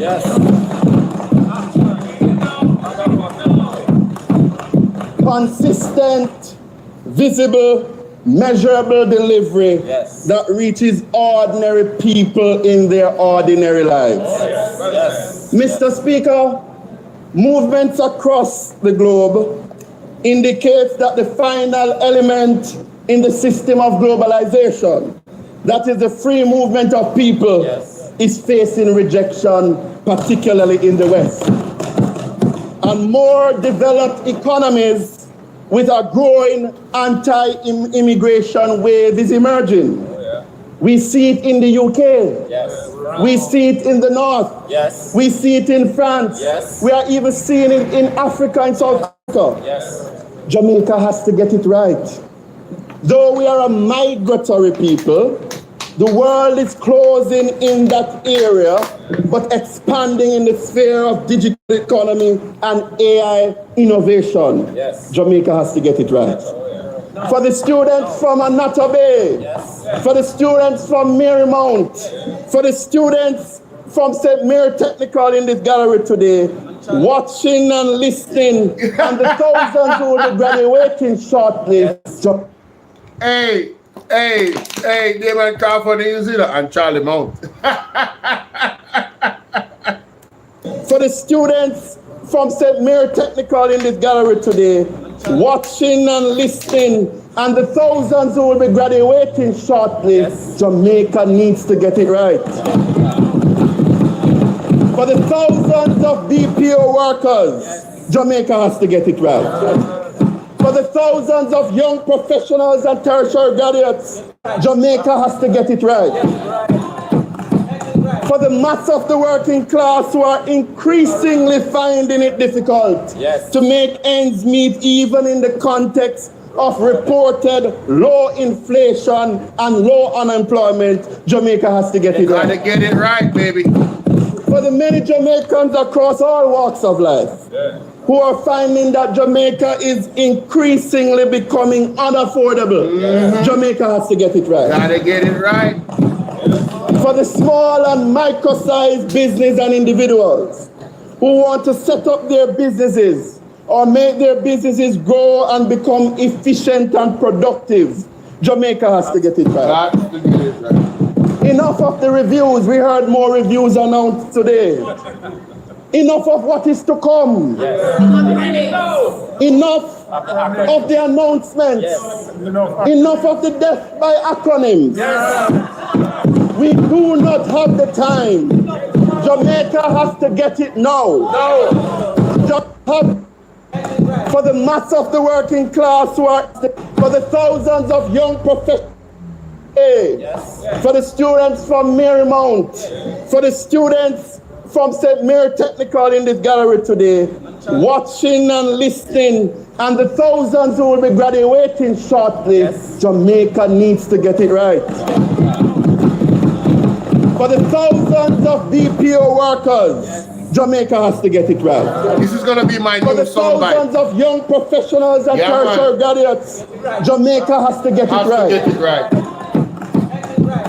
Consistent, visible, measurable delivery that reaches ordinary people in their ordinary lives. Mr. Speaker, movements across the globe indicates that the final element in the system of globalization, that is the free movement of people, is facing rejection, particularly in the West. And more developed economies with a growing anti-immigration wave is emerging. We see it in the UK. We see it in the North. We see it in France. We are even seeing it in Africa and South Africa. Jamaica has to get it right. Though we are a migratory people, the world is closing in that area, but expanding in the sphere of digital economy and AI innovation. Jamaica has to get it right. For the students from Anata Bay, for the students from Marymount, for the students from St. Mary Technical in this gallery today, watching and listening, and the thousands who will be graduating shortly. Hey, Damon Crawford in New Zealand and Charlie Mount. For the students from St. Mary Technical in this gallery today, watching and listening, and the thousands who will be graduating shortly, Jamaica needs to get it right. For the thousands of BPO workers, Jamaica has to get it right. For the thousands of young professionals and tertiary graduates, Jamaica has to get it right. For the mass of the working class who are increasingly finding it difficult to make ends meet even in the context of reported low inflation and low unemployment, Jamaica has to get it right. Gotta get it right, baby. For the many Jamaicans across all walks of life who are finding that Jamaica is increasingly becoming unaffordable, Jamaica has to get it right. Gotta get it right. For the small and micro-sized business and individuals who want to set up their businesses or make their businesses grow and become efficient and productive, Jamaica has to get it right. Enough of the reviews. We heard more reviews announced today. Enough of what is to come. Enough of the announcements. Enough of the death by acronyms. We do not have the time. Jamaica has to get it now. For the mass of the working class who are, for the thousands of young professionals, for the students from Marymount, for the students from St. Mary Technical in this gallery today, watching and listening, and the thousands who will be graduating shortly, Jamaica needs to get it right. For the thousands of BPO workers, Jamaica has to get it right. This is going to be my new For the thousands of young professionals and tertiary graduates, Jamaica has to get it right.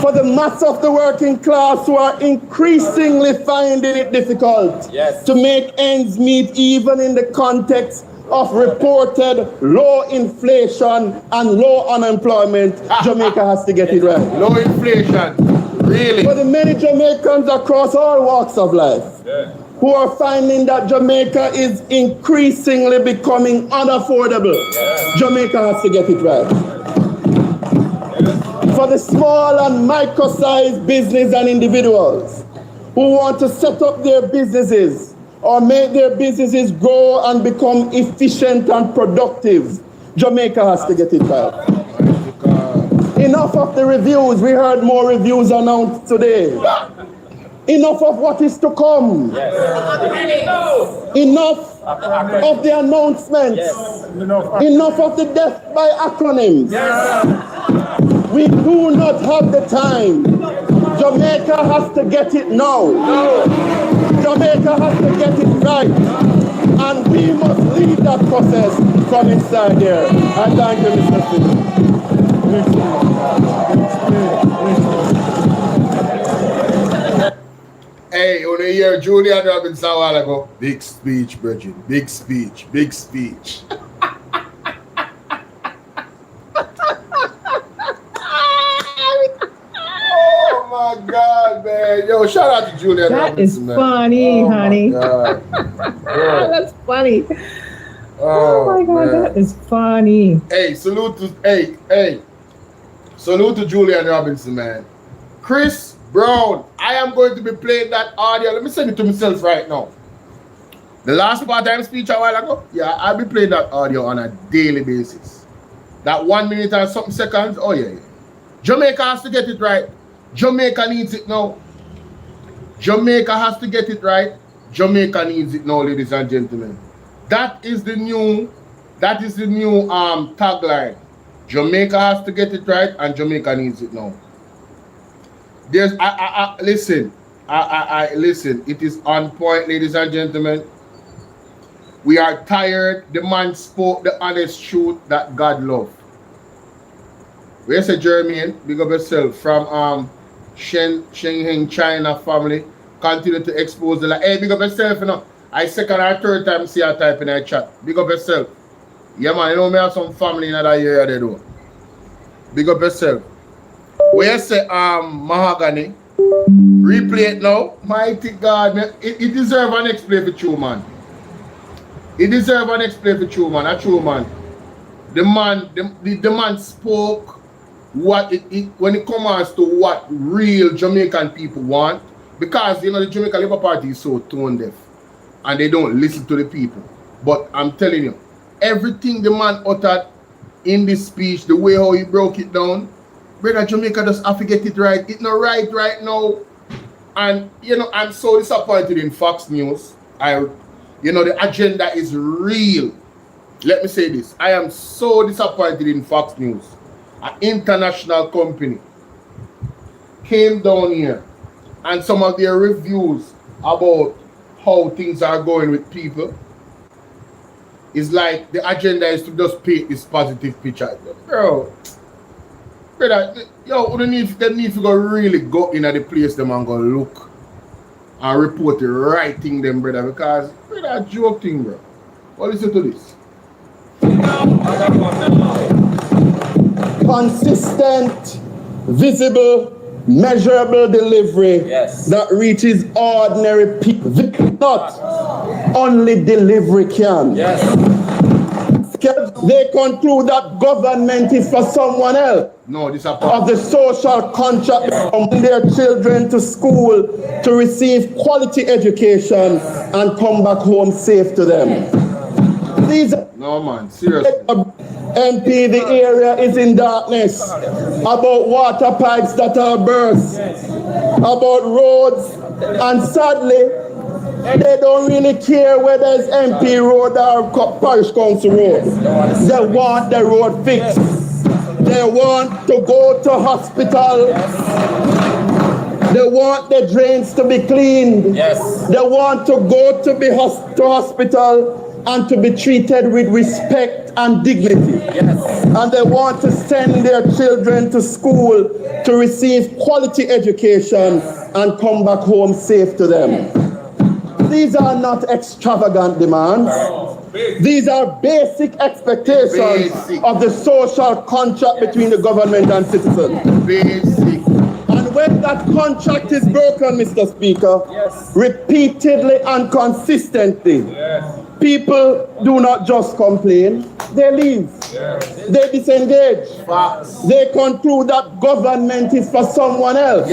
For the mass of the working class who are increasingly finding it difficult to make ends meet even in the context of reported low inflation and low unemployment, Jamaica has to get it right. Low inflation. Really? For the many Jamaicans across all walks of life who are finding that Jamaica is increasingly becoming unaffordable, Jamaica has to get it right. For the small and micro-sized business and individuals who want to set up their businesses or make their businesses grow and become efficient and productive, Jamaica has to get it right. Enough of the reviews. We heard more reviews announced today. Enough of what is to come. Enough of the announcements. Enough of the death by acronyms. We do not have the time. Jamaica has to get it now. Jamaica has to get it right. And we must lead that process from inside here. I thank you, Mr. Speaker. Hey, when you hear Julian Robinson a while ago, big speech, Bridget, big speech, big speech. Oh my God, man. Yo, shout out to Julian Robinson, man. That is funny, honey. God. That's funny. Oh my God, man. that is funny. Hey, salute to Julian Robinson, man. Chris Brown, I am going to be playing that audio. Let me send it to myself right now. The last part-time speech a while ago, yeah, I'll be playing that audio on a daily basis. That 1 minute and something seconds, oh yeah. Jamaica has to get it right. Jamaica needs it now. Jamaica has to get it right. Jamaica needs it now, ladies and gentlemen. That is the new tagline. Jamaica has to get it right, and Jamaica needs it now. Listen. It is on point, ladies and gentlemen. We are tired. The man spoke the honest truth that God loved. Where's the Jermaine? Big up yourself from Shengheng China family. Continue to expose the light. Hey, big up yourself, you know. I second or third time see a type in a chat. Big up yourself. Yeah, man, you know me have some family in that area they do. Big up yourself. Where you say Mahogany? Replay it now. Mighty God, man. It deserves an explain for true, man. It deserves an explain for true, man. A true man. The man spoke what when it comes to what real Jamaican people want. Because you know the Jamaican Labour Party is so tone deaf. And they don't listen to the people. But I'm telling you, everything the man uttered in this speech, the way how he broke it down, brother, Jamaica just have to get it right. It's not right now. And, you know, I'm so disappointed in Fox News. You know, the agenda is real. Let me say this. I am so disappointed in Fox News. An international company came down here and some of their reviews about how things are going with people is like the agenda is to just paint this positive picture. Bro, brother, yo, they need to go really go in at the place them and go look and report the right thing them, brother, because brother, joke thing, bro. Well, listen to this. Consistent, visible, measurable delivery that reaches ordinary people. Not only delivery can. They conclude that government is for someone else. No, this of the social contract from their children to school to receive quality education and come back home safe to them. No man, seriously. MP, the area is in darkness about water pipes that are burst, about roads, and sadly, they don't really care whether it's MP road or parish council road. They want the road fixed. They want to go to hospital. They want the drains to be cleaned. They want to go to hospital and to be treated with respect and dignity. And they want to send their children to school to receive quality education and come back home safe to them. These are not extravagant demands. These are basic expectations of the social contract between the government and citizens. Basic. And when that contract is broken, Mr. Speaker, repeatedly and consistently, people do not just complain, they leave. They disengage. They conclude that government is for someone else.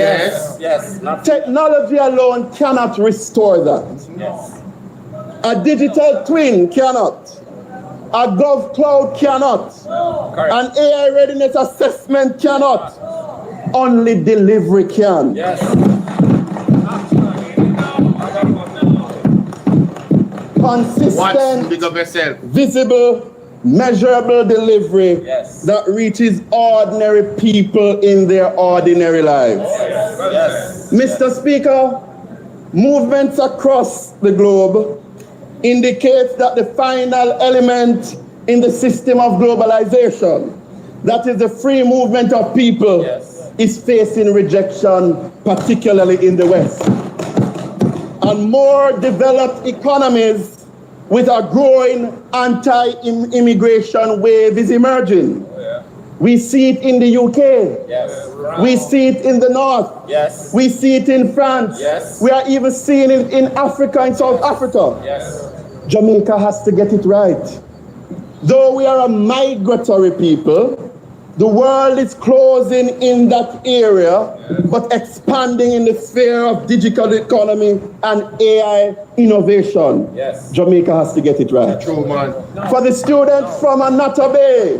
Technology alone cannot restore that. A digital twin cannot. A Govt cloud cannot. An AI readiness assessment cannot. Only delivery can. Consistent, visible, measurable delivery that reaches ordinary people in their ordinary lives. Mr. Speaker, movements across the globe indicates that the final element in the system of globalization, that is the free movement of people, is facing rejection, particularly in the West. And more developed economies with a growing anti-immigration wave is emerging. We see it in the UK. We see it in the North. We see it in France. We are even seeing it in Africa, in South Africa. Jamaica has to get it right. Though we are a migratory people, the world is closing in that area, but expanding in the sphere of digital economy and AI innovation. Jamaica has to get it right. For the students from Anata Bay,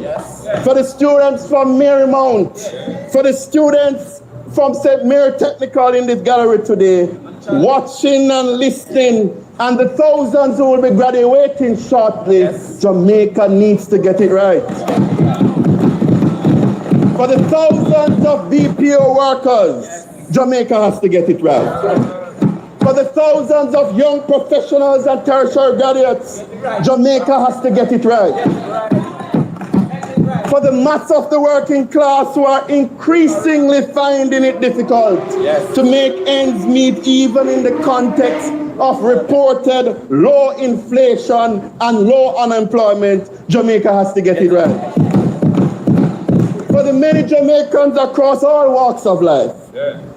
for the students from Marymount, for the students from St. Mary Technical in this gallery today, watching and listening, and the thousands who will be graduating shortly, Jamaica needs to get it right. For the thousands of BPO workers, Jamaica has to get it right. For the thousands of young professionals and tertiary graduates, Jamaica has to get it right. For the mass of the working class who are increasingly finding it difficult to make ends meet even in the context of reported low inflation and low unemployment, Jamaica has to get it right. For the many Jamaicans across all walks of life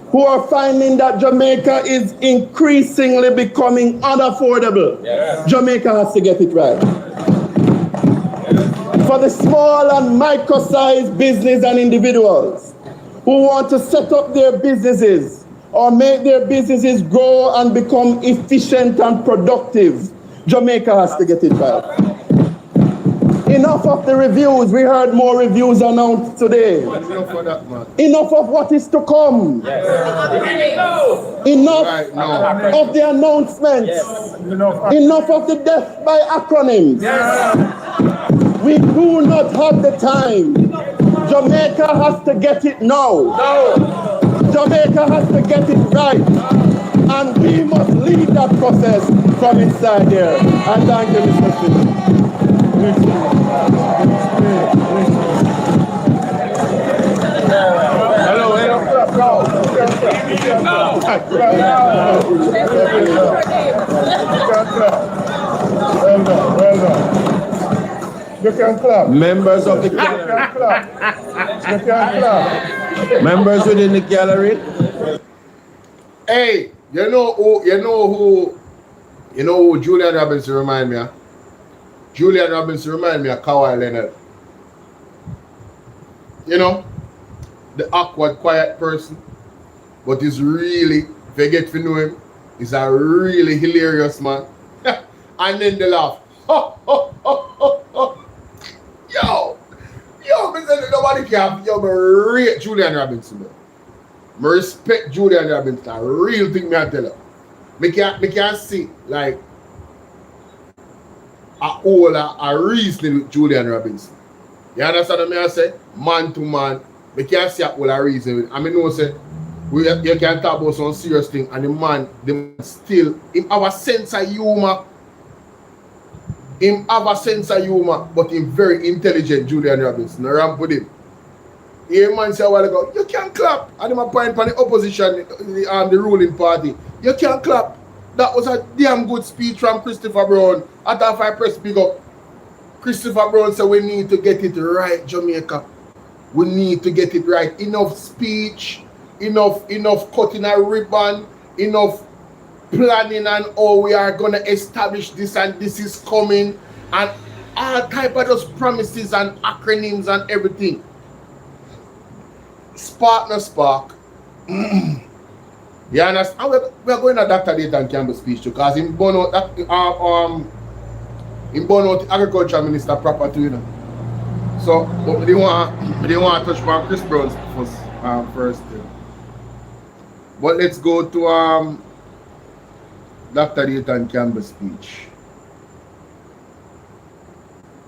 who are finding that Jamaica is increasingly becoming unaffordable, Jamaica has to get it right. For the small and micro-sized business and individuals who want to set up their businesses or make their businesses grow and become efficient and productive, Jamaica has to get it right. Enough of the reviews. We heard more reviews announced today. Enough of what is to come. Enough of the announcements. Enough of the death by acronyms. We do not have the time. Jamaica has to get it now. Jamaica has to get it right. And we must lead that process from inside here. And thank you, Mr. Speaker. Well done. You can clap. Members of the gallery. You can clap. Members within the gallery. Hey, you know who Julian Robinson remind me of? Julian Robinson remind me of Kawhi Leonard. You know, the awkward, quiet person, but he's really, if you get to know him, he's a really hilarious man. And then they laugh. Yo, nobody can rate Julian Robinson. I respect Julian Robinson. A real thing me I tell you. Me can see like a reasoning with Julian Robinson. You understand what I say? Man to man, we can see a whole reason with. I mean, no say you can talk about some serious thing, and the man still him have a sense of humor. Him have a sense of humor, but him very intelligent. Julian Robinson, I ramp with him. He man say a while ago, you can clap, and him a point for the opposition, the ruling party. You can clap. That was a damn good speech from Christopher Brown. At half I press big up. Christopher Brown said we need to get it right, Jamaica. We need to get it right. Enough speech, enough cutting a ribbon, enough planning and how we are gonna establish this and this is coming and all type of those promises and acronyms and everything. Spark no spark. You understand? We are going to Dr. Dayton Campbell speech too, because in Bolo the agriculture minister proper too, you know. So but they want to touch on Chris Brown's first thing. But let's go to Dr. Dayton Campbell's speech.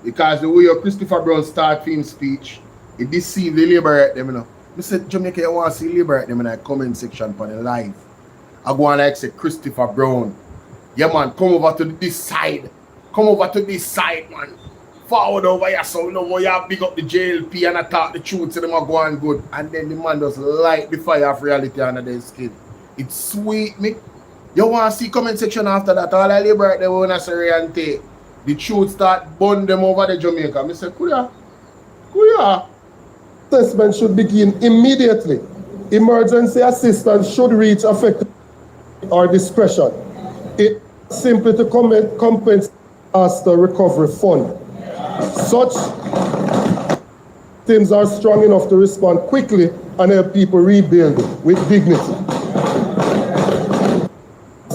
Because the way your Christopher Brown start film speech, it deceived the labor them, you know. I said Jamaica, you want to see labor them in the comment section for the live. I go and like say Christopher Brown. Yeah man, come over to this side. Come over to this side, man. Forward over here, so you know where you big up the JLP and I talk the truth to them are going good. And then the man just light the fire of reality under their skin. It's sweet, me. You want to see comment section after that? All the labor they want to say and take. The truth start burn them over the Jamaica. I say, Kuya. Assessment should begin immediately. Emergency assistance should reach affected or discretion. It simply to compensate disaster recovery fund. Such teams are strong enough to respond quickly and help people rebuild with dignity.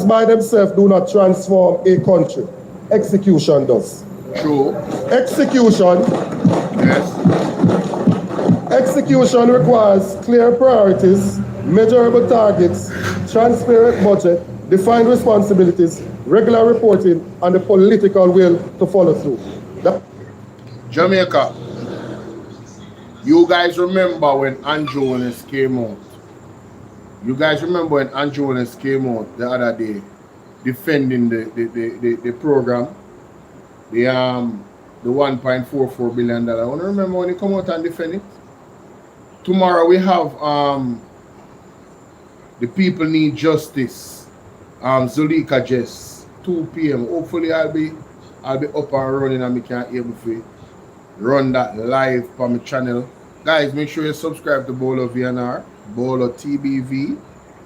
By themselves do not transform a country. Execution does. True. Execution. Yes. Execution requires clear priorities, measurable targets, transparent budget, defined responsibilities, regular reporting, and the political will to follow through. Jamaica, you guys remember when Andrew Willis came out? You guys remember when Andrew Willis came out the other day defending the program, the $1.44 billion. I want to remember when he come out and defend it. Tomorrow we have the people need justice. Zulika Jess, 2 p.m. Hopefully I'll be up and running and I can able to run that live on my channel. Guys, make sure you subscribe to Bolo VNR, Bolo TBV,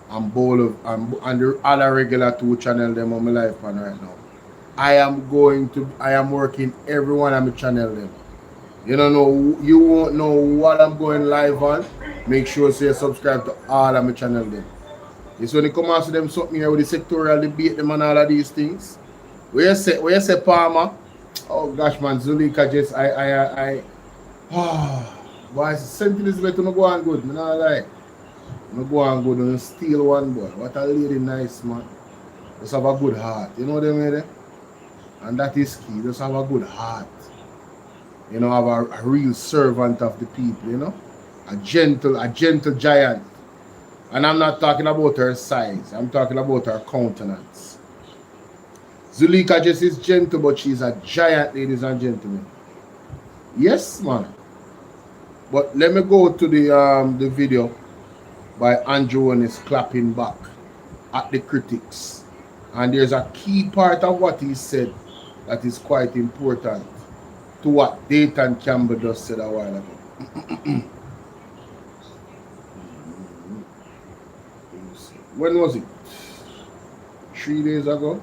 and Bolo and the other regular 2 channel them on my live pan right now. I am working every one on my channel them. You don't know, you won't know what I'm going live on. Make sure you subscribe to all of my channel them. It's when you come out to them something here with the sectorial debate them and all of these things. Where you say Palmer? Oh gosh man, Zulika just boy, St. Elizabeth don't go on good, man. Not lie. Don't go on good and steal one boy. What a lady nice man. Just have a good heart. You know what I mean? And that is key. Just have a good heart. You know, have a real servant of the people, you know? A gentle giant. And I'm not talking about her size. I'm talking about her countenance. Zulika just is gentle, but she's a giant, ladies and gentlemen. Yes, man. But let me go to the video by Andrew and his clapping back at the critics. And there's a key part of what he said that is quite important to what Dayton Campbell just said a while ago. When was it? 3 days ago?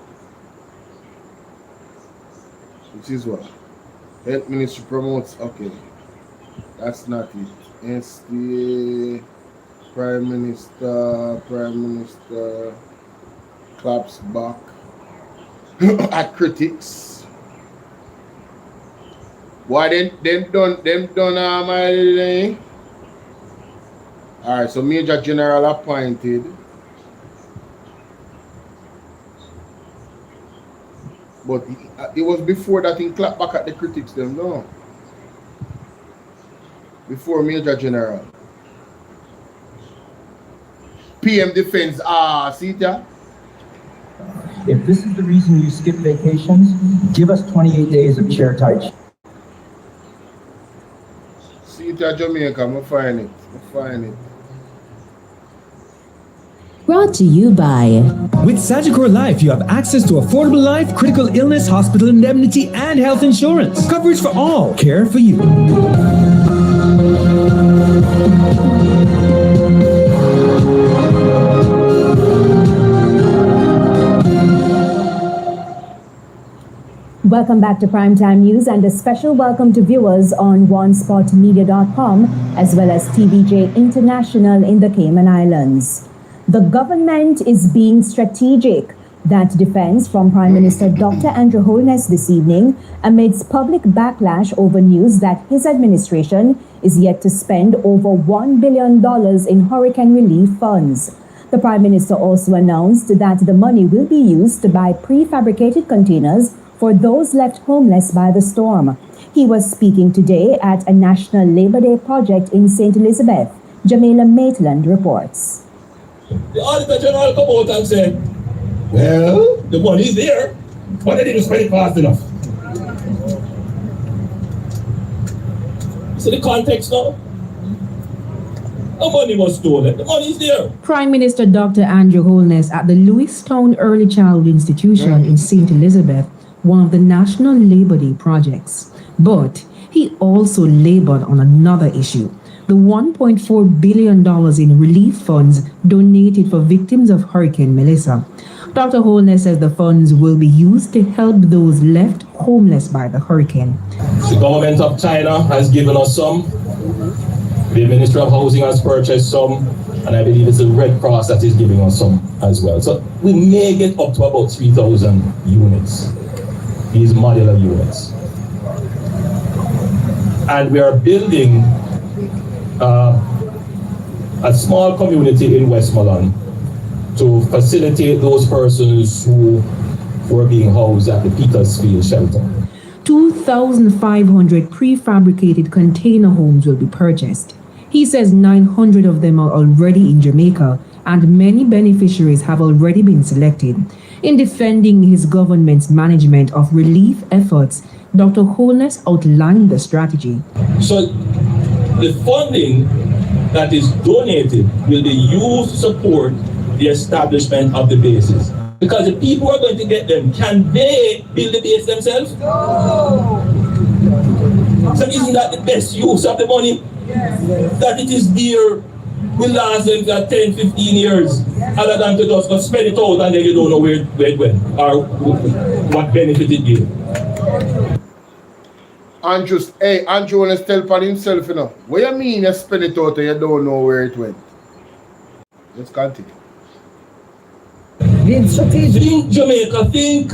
This is what? Health Ministry promotes, okay. That's not it. It's the Prime Minister claps back at critics. Why them done my alright, so Major General appointed. But it was before that he clapped back at the critics them, no. Before Major General. PM Defense, see that? If this is the reason you skip vacations, give us 28 days of chair tight. See it at Jamaica, I'm find it. Brought to you by... With Sagicor Life, you have access to affordable life, critical illness, hospital indemnity, and health insurance. Coverage for all. Care for you. Welcome back to Primetime News and a special welcome to viewers on onespotmedia.com as well as TVJ International in the Cayman Islands. The government is being strategic. That defense from Prime Minister Dr. Andrew Holness this evening amidst public backlash over news that his administration is yet to spend over $1 billion in hurricane relief funds. The Prime Minister also announced that the money will be used to buy prefabricated containers for those left homeless by the storm. He was speaking today at a National Labor Day project in St. Elizabeth. Jamila Maitland reports. The Auditor General come out and said, well, the money is there, but they didn't spend it fast enough. So the context now? The money was stolen. The money is there. Prime Minister Dr. Andrew Holness at the Lewistown Early Childhood Institution in St. Elizabeth, one of the National Labor Day projects. But he also labored on another issue, the $1.4 billion in relief funds donated for victims of Hurricane Melissa. Dr. Holness says the funds will be used to help those left homeless by the hurricane. The government of China has given us some. The Ministry of Housing has purchased some. And I believe it's the Red Cross that is giving us some as well. So we may get up to about 3,000 units, these modular units. And we are building a small community in Westmoreland to facilitate those persons who were being housed at the Petersfield shelter. 2,500 prefabricated container homes will be purchased. He says 900 of them are already in Jamaica and many beneficiaries have already been selected. In defending his government's management of relief efforts, Dr. Holness outlined the strategy. So the funding that is donated will be used to support the establishment of the bases. Because the people who are going to get them, can they build the base themselves? No. So isn't that the best use of the money? Yes. That it is there will last them for 10, 15 years, other than to just spend it out and then you don't know where it went or what benefit it gave. Andrew wanna tell for himself, you know. What you mean you spend it out and you don't know where it went? Let's continue. Think Jamaica, think.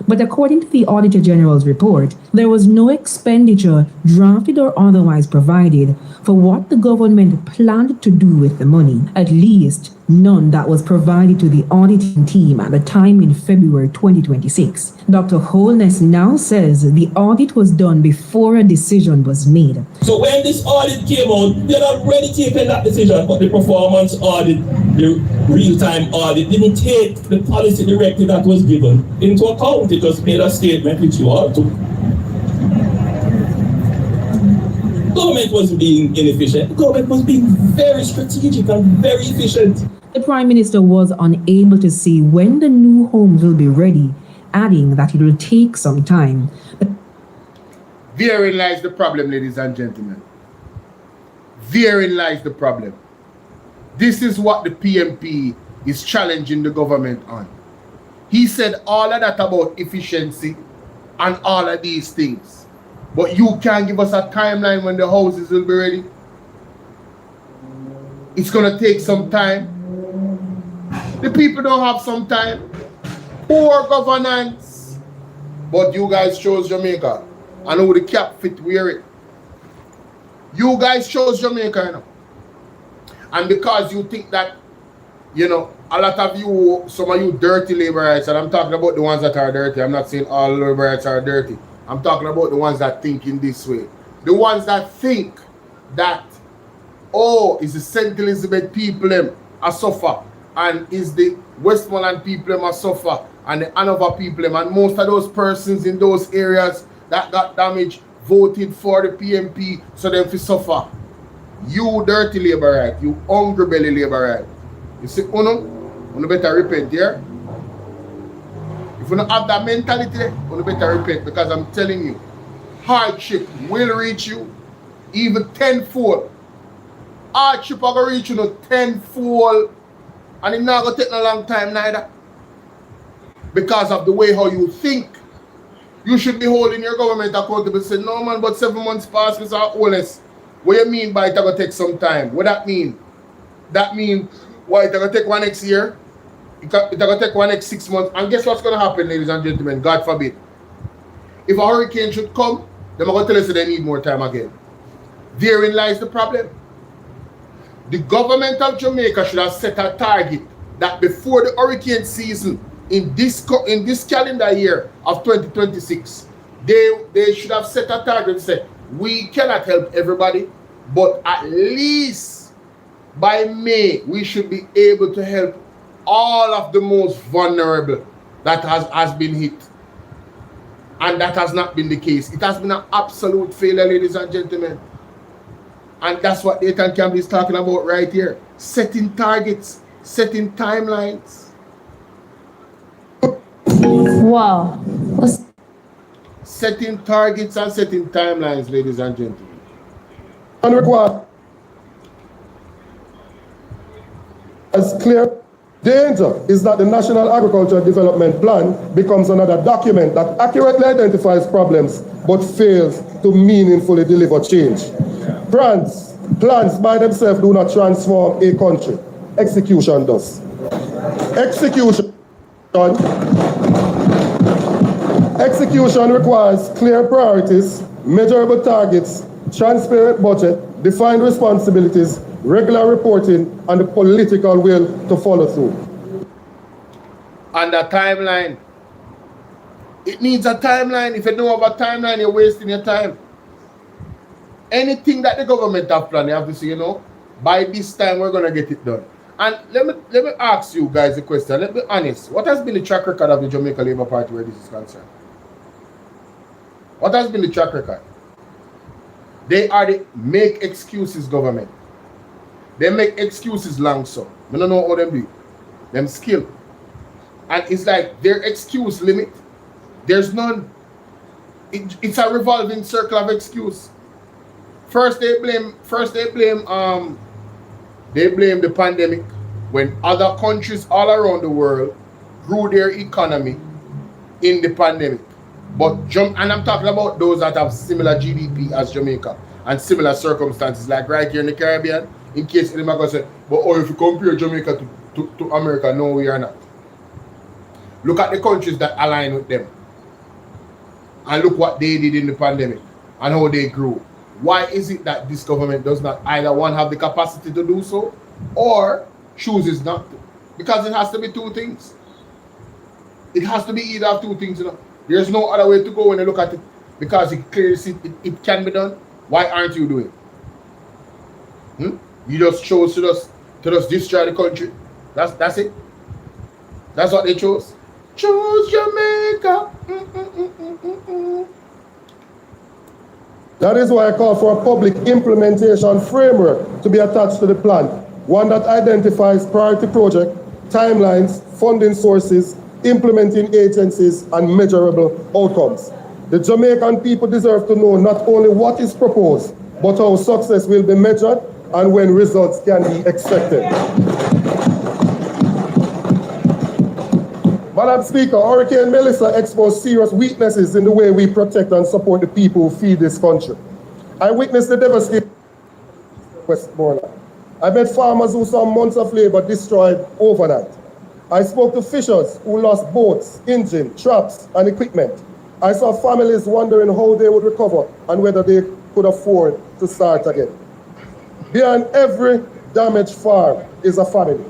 But according to the Auditor General's report, there was no expenditure drafted or otherwise provided for what the government planned to do with the money. At least none that was provided to the auditing team at the time in February 2026. Dr. Holness now says the audit was done before a decision was made. So when this audit came out, they had already taken that decision, but the performance audit, the real-time audit, didn't take the policy directive that was given into account. It just made a statement which you all took. Government wasn't being inefficient. The government was being very strategic and very efficient. The Prime Minister was unable to see when the new homes will be ready, adding that it will take some time. Therein lies the problem, ladies and gentlemen. Therein lies the problem. This is what the PMP is challenging the government on. He said all of that about efficiency and all of these things. But you can't give us a timeline when the houses will be ready. It's going to take some time. The people don't have some time. Poor governance. But you guys chose Jamaica. I know the cap fit wear it. You guys chose Jamaica, you know. And because you think that, you know, a lot of you, some of you dirty laborites, and I'm talking about the ones that are dirty. I'm not saying all laborites are dirty. I'm talking about the ones that think in this way. The ones that think that, oh, it's the St. Elizabeth people them a suffer, and is the Westmoreland people them a suffer, and the Hanover people them, and most of those persons in those areas that got damaged voted for the PMP, so them fi suffer. You dirty laborite, you hungry belly laborite. You see, you better repent, yeah? If you don't have that mentality, you better repent, because I'm telling you, hardship will reach you even tenfold. Hardship will reach you tenfold, and it's not going to take no long time neither. Because of the way how you think. You should be holding your government accountable. Say, no man, but 7 months past, Mr. Honest. What do you mean by it going to take some time? What that mean? That mean, why it going to take one next year? It going to take one next 6 months. And guess what's going to happen, ladies and gentlemen? God forbid. If a hurricane should come, they're going to tell us that they need more time again. Therein lies the problem. The government of Jamaica should have set a target that before the hurricane season in this calendar year of 2026, they should have set a target and say, we cannot help everybody, but at least by May, we should be able to help all of the most vulnerable that has been hit. And that has not been the case. It has been an absolute failure, ladies and gentlemen. And that's what Nathan Campbell is talking about right here. Setting targets, setting timelines. Wow. Setting targets and setting timelines, ladies and gentlemen. And require as clear. Danger is that the National Agricultural Development Plan becomes another document that accurately identifies problems but fails to meaningfully deliver change. Plans by themselves do not transform a country. Execution does. Execution requires clear priorities, measurable targets, transparent budget, defined responsibilities, regular reporting, and the political will to follow through. And a timeline. It needs a timeline. If you don't have a timeline, you're wasting your time. Anything that the government have planned, you have to say, you know, by this time we're gonna get it done. And let me ask you guys a question. Let's be honest. What has been the track record of the Jamaica Labour Party where this is concerned? What has been the track record? They are the make excuses government. They make excuses long so. I don't know how them do it. Them skill. And it's like their excuse limit. There's none. It's a revolving circle of excuse. First they blame the pandemic when other countries all around the world grew their economy in the pandemic. And I'm talking about those that have similar GDP as Jamaica and similar circumstances, like right here in the Caribbean. In case anybody going to say, but if you compare Jamaica to America, no, we are not. Look at the countries that align with them. And look what they did in the pandemic and how they grew. Why is it that this government does not either one have the capacity to do so or chooses not to? Because it has to be two things. It has to be either of two things. You know? There's no other way to go when you look at it. Because it clearly see it can be done. Why aren't you doing it? You just chose to just destroy the country. That's it. That's what they chose. Choose Jamaica. That is why I call for a public implementation framework to be attached to the plan. One that identifies priority project, timelines, funding sources, implementing agencies, and measurable outcomes. The Jamaican people deserve to know not only what is proposed, but how success will be measured and when results can be expected. Madam Speaker, Hurricane Melissa exposed serious weaknesses in the way we protect and support the people who feed this country. I witnessed the devastation of Westmoreland. I met farmers who saw months of labor destroyed overnight. I spoke to fishers who lost boats, engine, traps, and equipment. I saw families wondering how they would recover and whether they could afford to start again. Behind every damaged farm is a family.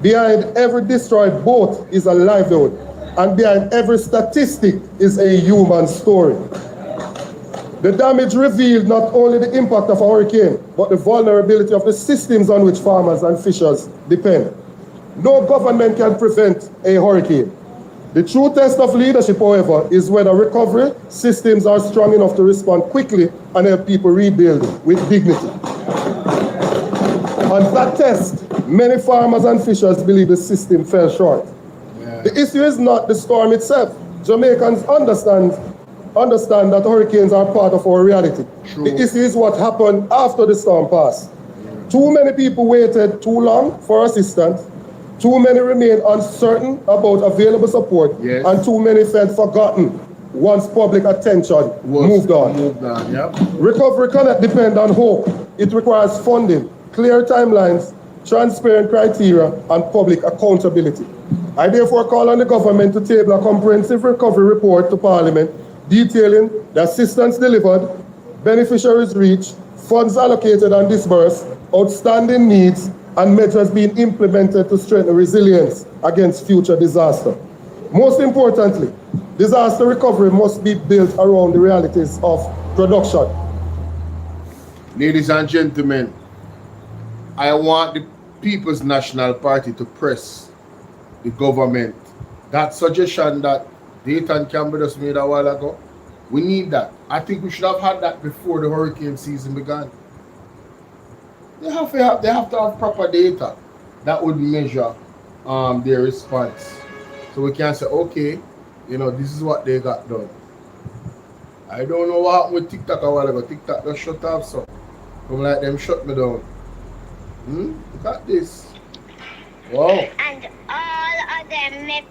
Behind every destroyed boat is a livelihood. And behind every statistic is a human story. The damage revealed not only the impact of a hurricane, but the vulnerability of the systems on which farmers and fishers depend. No government can prevent a hurricane. The true test of leadership, however, is whether recovery systems are strong enough to respond quickly and help people rebuild with dignity. On that test, many farmers and fishers believe the system fell short. Yeah. The issue is not the storm itself. Jamaicans understand that hurricanes are part of our reality. True. The issue is what happened after the storm passed. Too many people waited too long for assistance. Too many remained uncertain about available support, yes. And too many felt forgotten. once public attention moved on. Recovery cannot depend on hope. It requires funding, clear timelines, transparent criteria, and public accountability. I therefore call on the government to table a comprehensive recovery report to Parliament detailing the assistance delivered, beneficiaries reached, funds allocated and disbursed, outstanding needs, and measures being implemented to strengthen resilience against future disaster. Most importantly, disaster recovery must be built around the realities of production. Ladies and gentlemen, I want the People's National Party to press the government. That suggestion that Dayton Campbell just made a while ago, we need that. I think we should have had that before the hurricane season began. They have to have proper data that would measure their response. So we can say, okay, you know, this is what they got done. I don't know what happened with TikTok a while ago. TikTok just shut off, so come like them shut me down. Look at this. Wow. And all of them.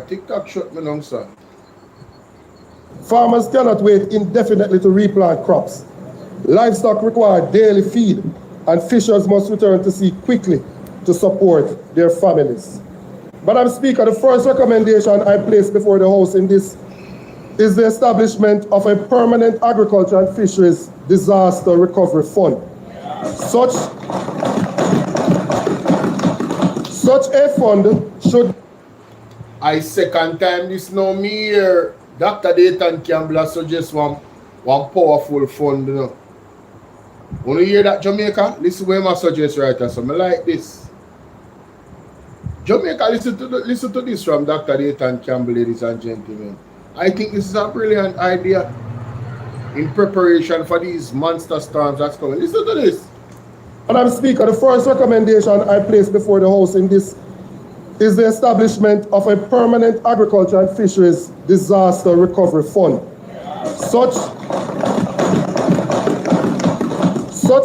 TikTok shut me down, sir. Farmers cannot wait indefinitely to replant crops. Livestock require daily feed, and fishers must return to sea quickly to support their families. Madam Speaker, the first recommendation I place before the House in this is the establishment of a permanent agriculture and fisheries disaster recovery fund. Such a fund should... I second time this now me here. Dr. Dayton Campbell suggests one powerful fund. You know. When you hear that, Jamaica, listen where my suggest right now. So I like this. Jamaica, listen to this from Dr. Dayton Campbell, ladies and gentlemen. I think this is a brilliant idea in preparation for these monster storms that's coming. Listen to this. Madam Speaker, the first recommendation I place before the House in this is the establishment of a permanent agriculture and fisheries disaster recovery fund. Such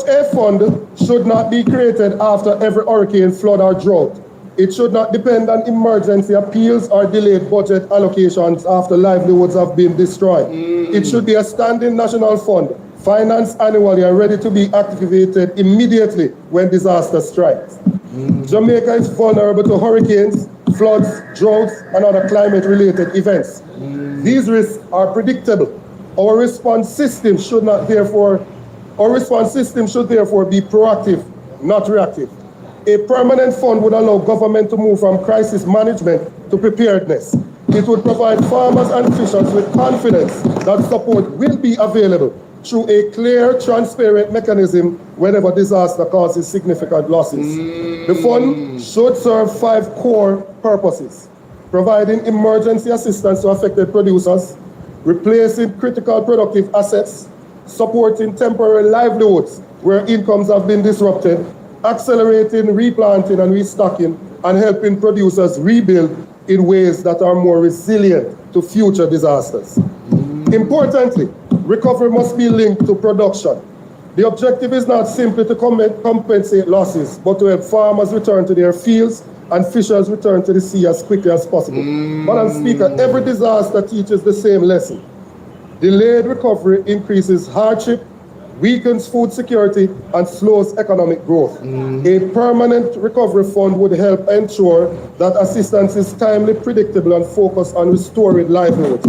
a fund should not be created after every hurricane, flood, or drought. It should not depend on emergency appeals or delayed budget allocations after livelihoods have been destroyed. It should be a standing national fund, financed annually and ready to be activated immediately when disaster strikes. Jamaica is vulnerable to hurricanes, floods, droughts, and other climate-related events. These risks are predictable. Our response system should therefore be proactive, not reactive. A permanent fund would allow government to move from crisis management to preparedness. It would provide farmers and fishers with confidence that support will be available through a clear, transparent mechanism whenever disaster causes significant losses. The fund should serve 5 core purposes: providing emergency assistance to affected producers, replacing critical productive assets, supporting temporary livelihoods where incomes have been disrupted, accelerating replanting and restocking, and helping producers rebuild in ways that are more resilient to future disasters. Importantly, recovery must be linked to production. The objective is not simply to compensate losses, but to help farmers return to their fields and fishers return to the sea as quickly as possible. Madam Speaker, every disaster teaches the same lesson. Delayed recovery increases hardship, weakens food security, and slows economic growth. A permanent recovery fund would help ensure that assistance is timely, predictable, and focused on restoring livelihoods.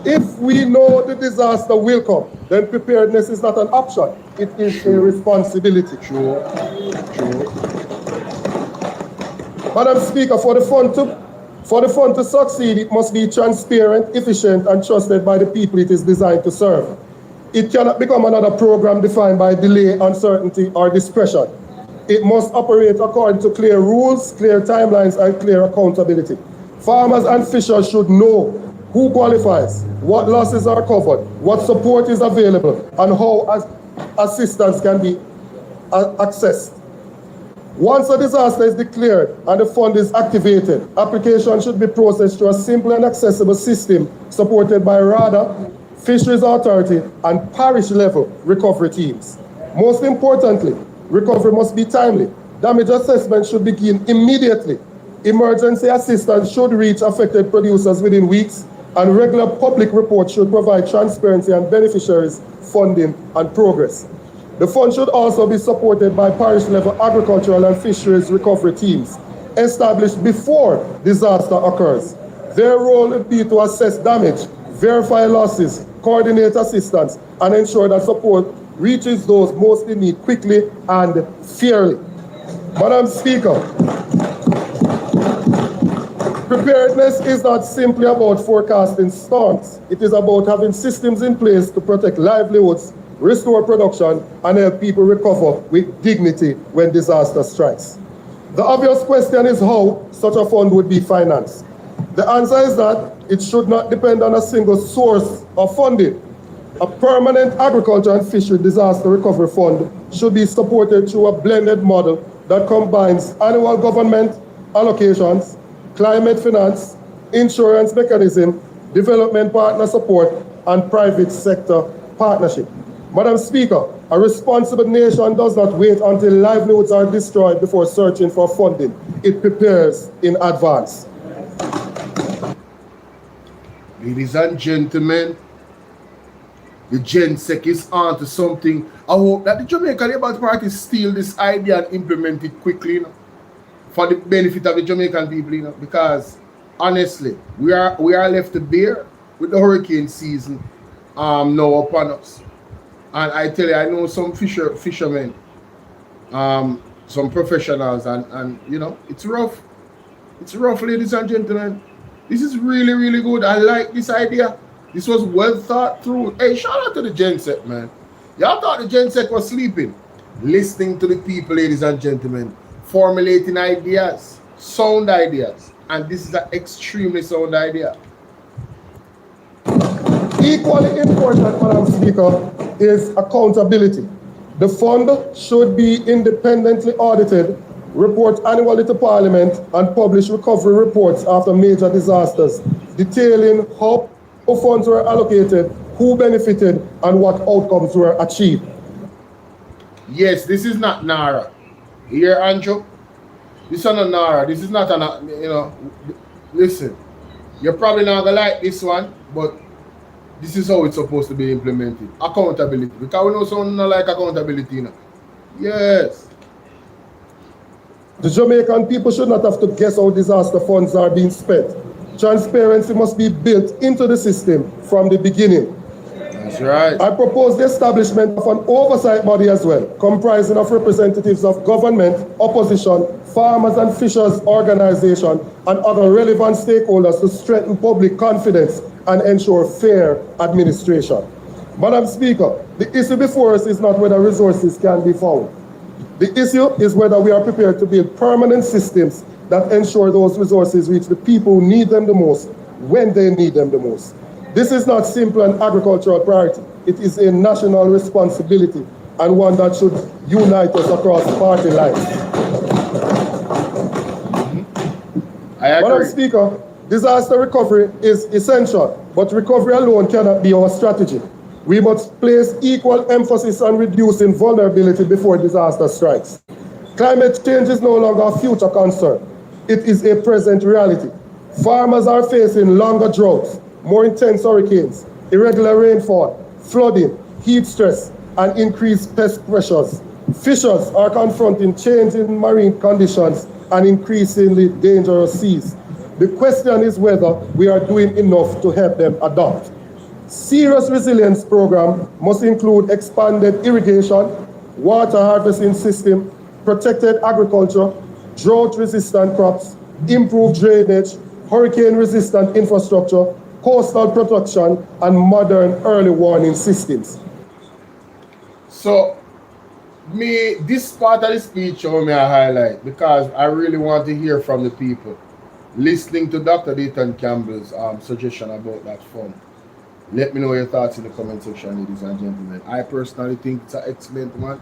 If we know the disaster will come, then preparedness is not an option. It is a responsibility. Madam Speaker, for the fund to succeed, it must be transparent, efficient, and trusted by the people it is designed to serve. It cannot become another program defined by delay, uncertainty, or discretion. It must operate according to clear rules, clear timelines, and clear accountability. Farmers and fishers should know who qualifies, what losses are covered, what support is available, and how assistance can be accessed. Once a disaster is declared and the fund is activated, application should be processed through a simple and accessible system supported by RADA, Fisheries Authority, and parish-level recovery teams. Most importantly, recovery must be timely. damage assessment should begin immediately. Emergency assistance should reach affected producers within weeks, and regular public reports should provide transparency on beneficiaries, funding, and progress. The fund should also be supported by parish-level agricultural and fisheries recovery teams established before disaster occurs. Their role would be to assess damage, verify losses, coordinate assistance, and ensure that support reaches those most in need quickly and fairly. Madam Speaker, preparedness is not simply about forecasting storms. It is about having systems in place to protect livelihoods, restore production, and help people recover with dignity when disaster strikes. The obvious question is how such a fund would be financed. The answer is that it should not depend on a single source of funding. A permanent agriculture and fishery disaster recovery fund should be supported through a blended model that combines annual government allocations, climate finance, insurance mechanism, development partner support, and private sector partnership. Madam Speaker, a responsible nation does not wait until livelihoods are destroyed before searching for funding. It prepares in advance. Ladies and gentlemen, the GenSec is on to something. I hope that the Jamaica Labour Party steal this idea and implement it quickly, you know, for the benefit of the Jamaican people, you know, because honestly, we are left to bear with the hurricane season now upon us. And I tell you, I know some fishermen, some professionals, and you know, it's rough. It's rough, ladies and gentlemen. This is really, really good. I like this idea. This was well thought through. Hey, shout out to the GenSec, man. Y'all thought the GenSec was sleeping. Listening to the people, ladies and gentlemen. Formulating ideas, sound ideas. And this is an extremely sound idea. Equally important, Madam Speaker, is accountability. The fund should be independently audited, report annually to Parliament, and publish recovery reports after major disasters, detailing how funds were allocated, who benefited, and what outcomes were achieved. Yes, this is not NARA. Here, Andrew, this is not NARA. This is not an, you know, listen, you're probably not going to like this one, but this is how it's supposed to be implemented. Accountability. Because we know someone not like accountability, you know. Yes. The Jamaican people should not have to guess how disaster funds are being spent. Transparency must be built into the system from the beginning. That's right. I propose the establishment of an oversight body as well, comprising of representatives of government, opposition, farmers and fishers organization, and other relevant stakeholders to strengthen public confidence and ensure fair administration. Madam Speaker, the issue before us is not whether resources can be found. The issue is whether we are prepared to build permanent systems that ensure those resources reach the people who need them the most, when they need them the most. This is not simply an agricultural priority. It is a national responsibility and one that should unite us across party lines. I agree. Madam Speaker, disaster recovery is essential, but recovery alone cannot be our strategy. We must place equal emphasis on reducing vulnerability before disaster strikes. Climate change is no longer a future concern. It is a present reality. Farmers are facing longer droughts, more intense hurricanes, irregular rainfall, flooding, heat stress, and increased pest pressures. Fishers are confronting changing marine conditions and increasingly dangerous seas. The question is whether we are doing enough to help them adapt. Serious resilience program must include expanded irrigation, water harvesting system, protected agriculture, drought-resistant crops, improved drainage, hurricane-resistant infrastructure, coastal protection, and modern early warning systems. So, this part of the speech I may highlight because I really want to hear from the people. Listening to Dr. Dayton Campbell's suggestion about that fund. Let me know your thoughts in the comment section, ladies and gentlemen. I personally think it's an excellent one.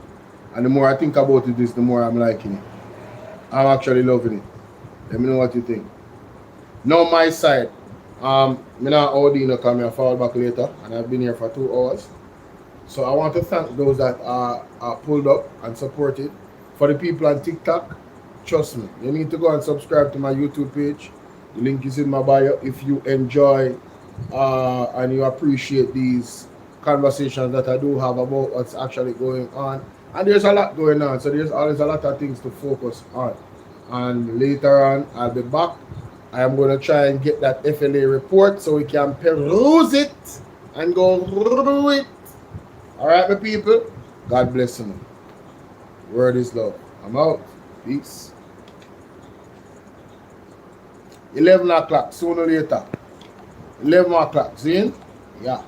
And the more I think about it, the more I'm liking it. I'm actually loving it. Let me know what you think. Now my side. Me not Audino come here, fall back later. And I've been here for 2 hours. So I want to thank those that are pulled up and supported For the people on TikTok, trust me, you need to go and subscribe to my YouTube page. The link is in my bio. If you enjoy and you appreciate these conversations that I do have about what's actually going on. And there's a lot going on, so there's always a lot of things to focus on. And later on, I'll be back. I am going to try and get that FLA report so we can peruse it and go through it. All right, my people. God bless you. Word is love. I'm out. Peace. 11 o'clock, sooner or later. 11 o'clock. See? Yeah.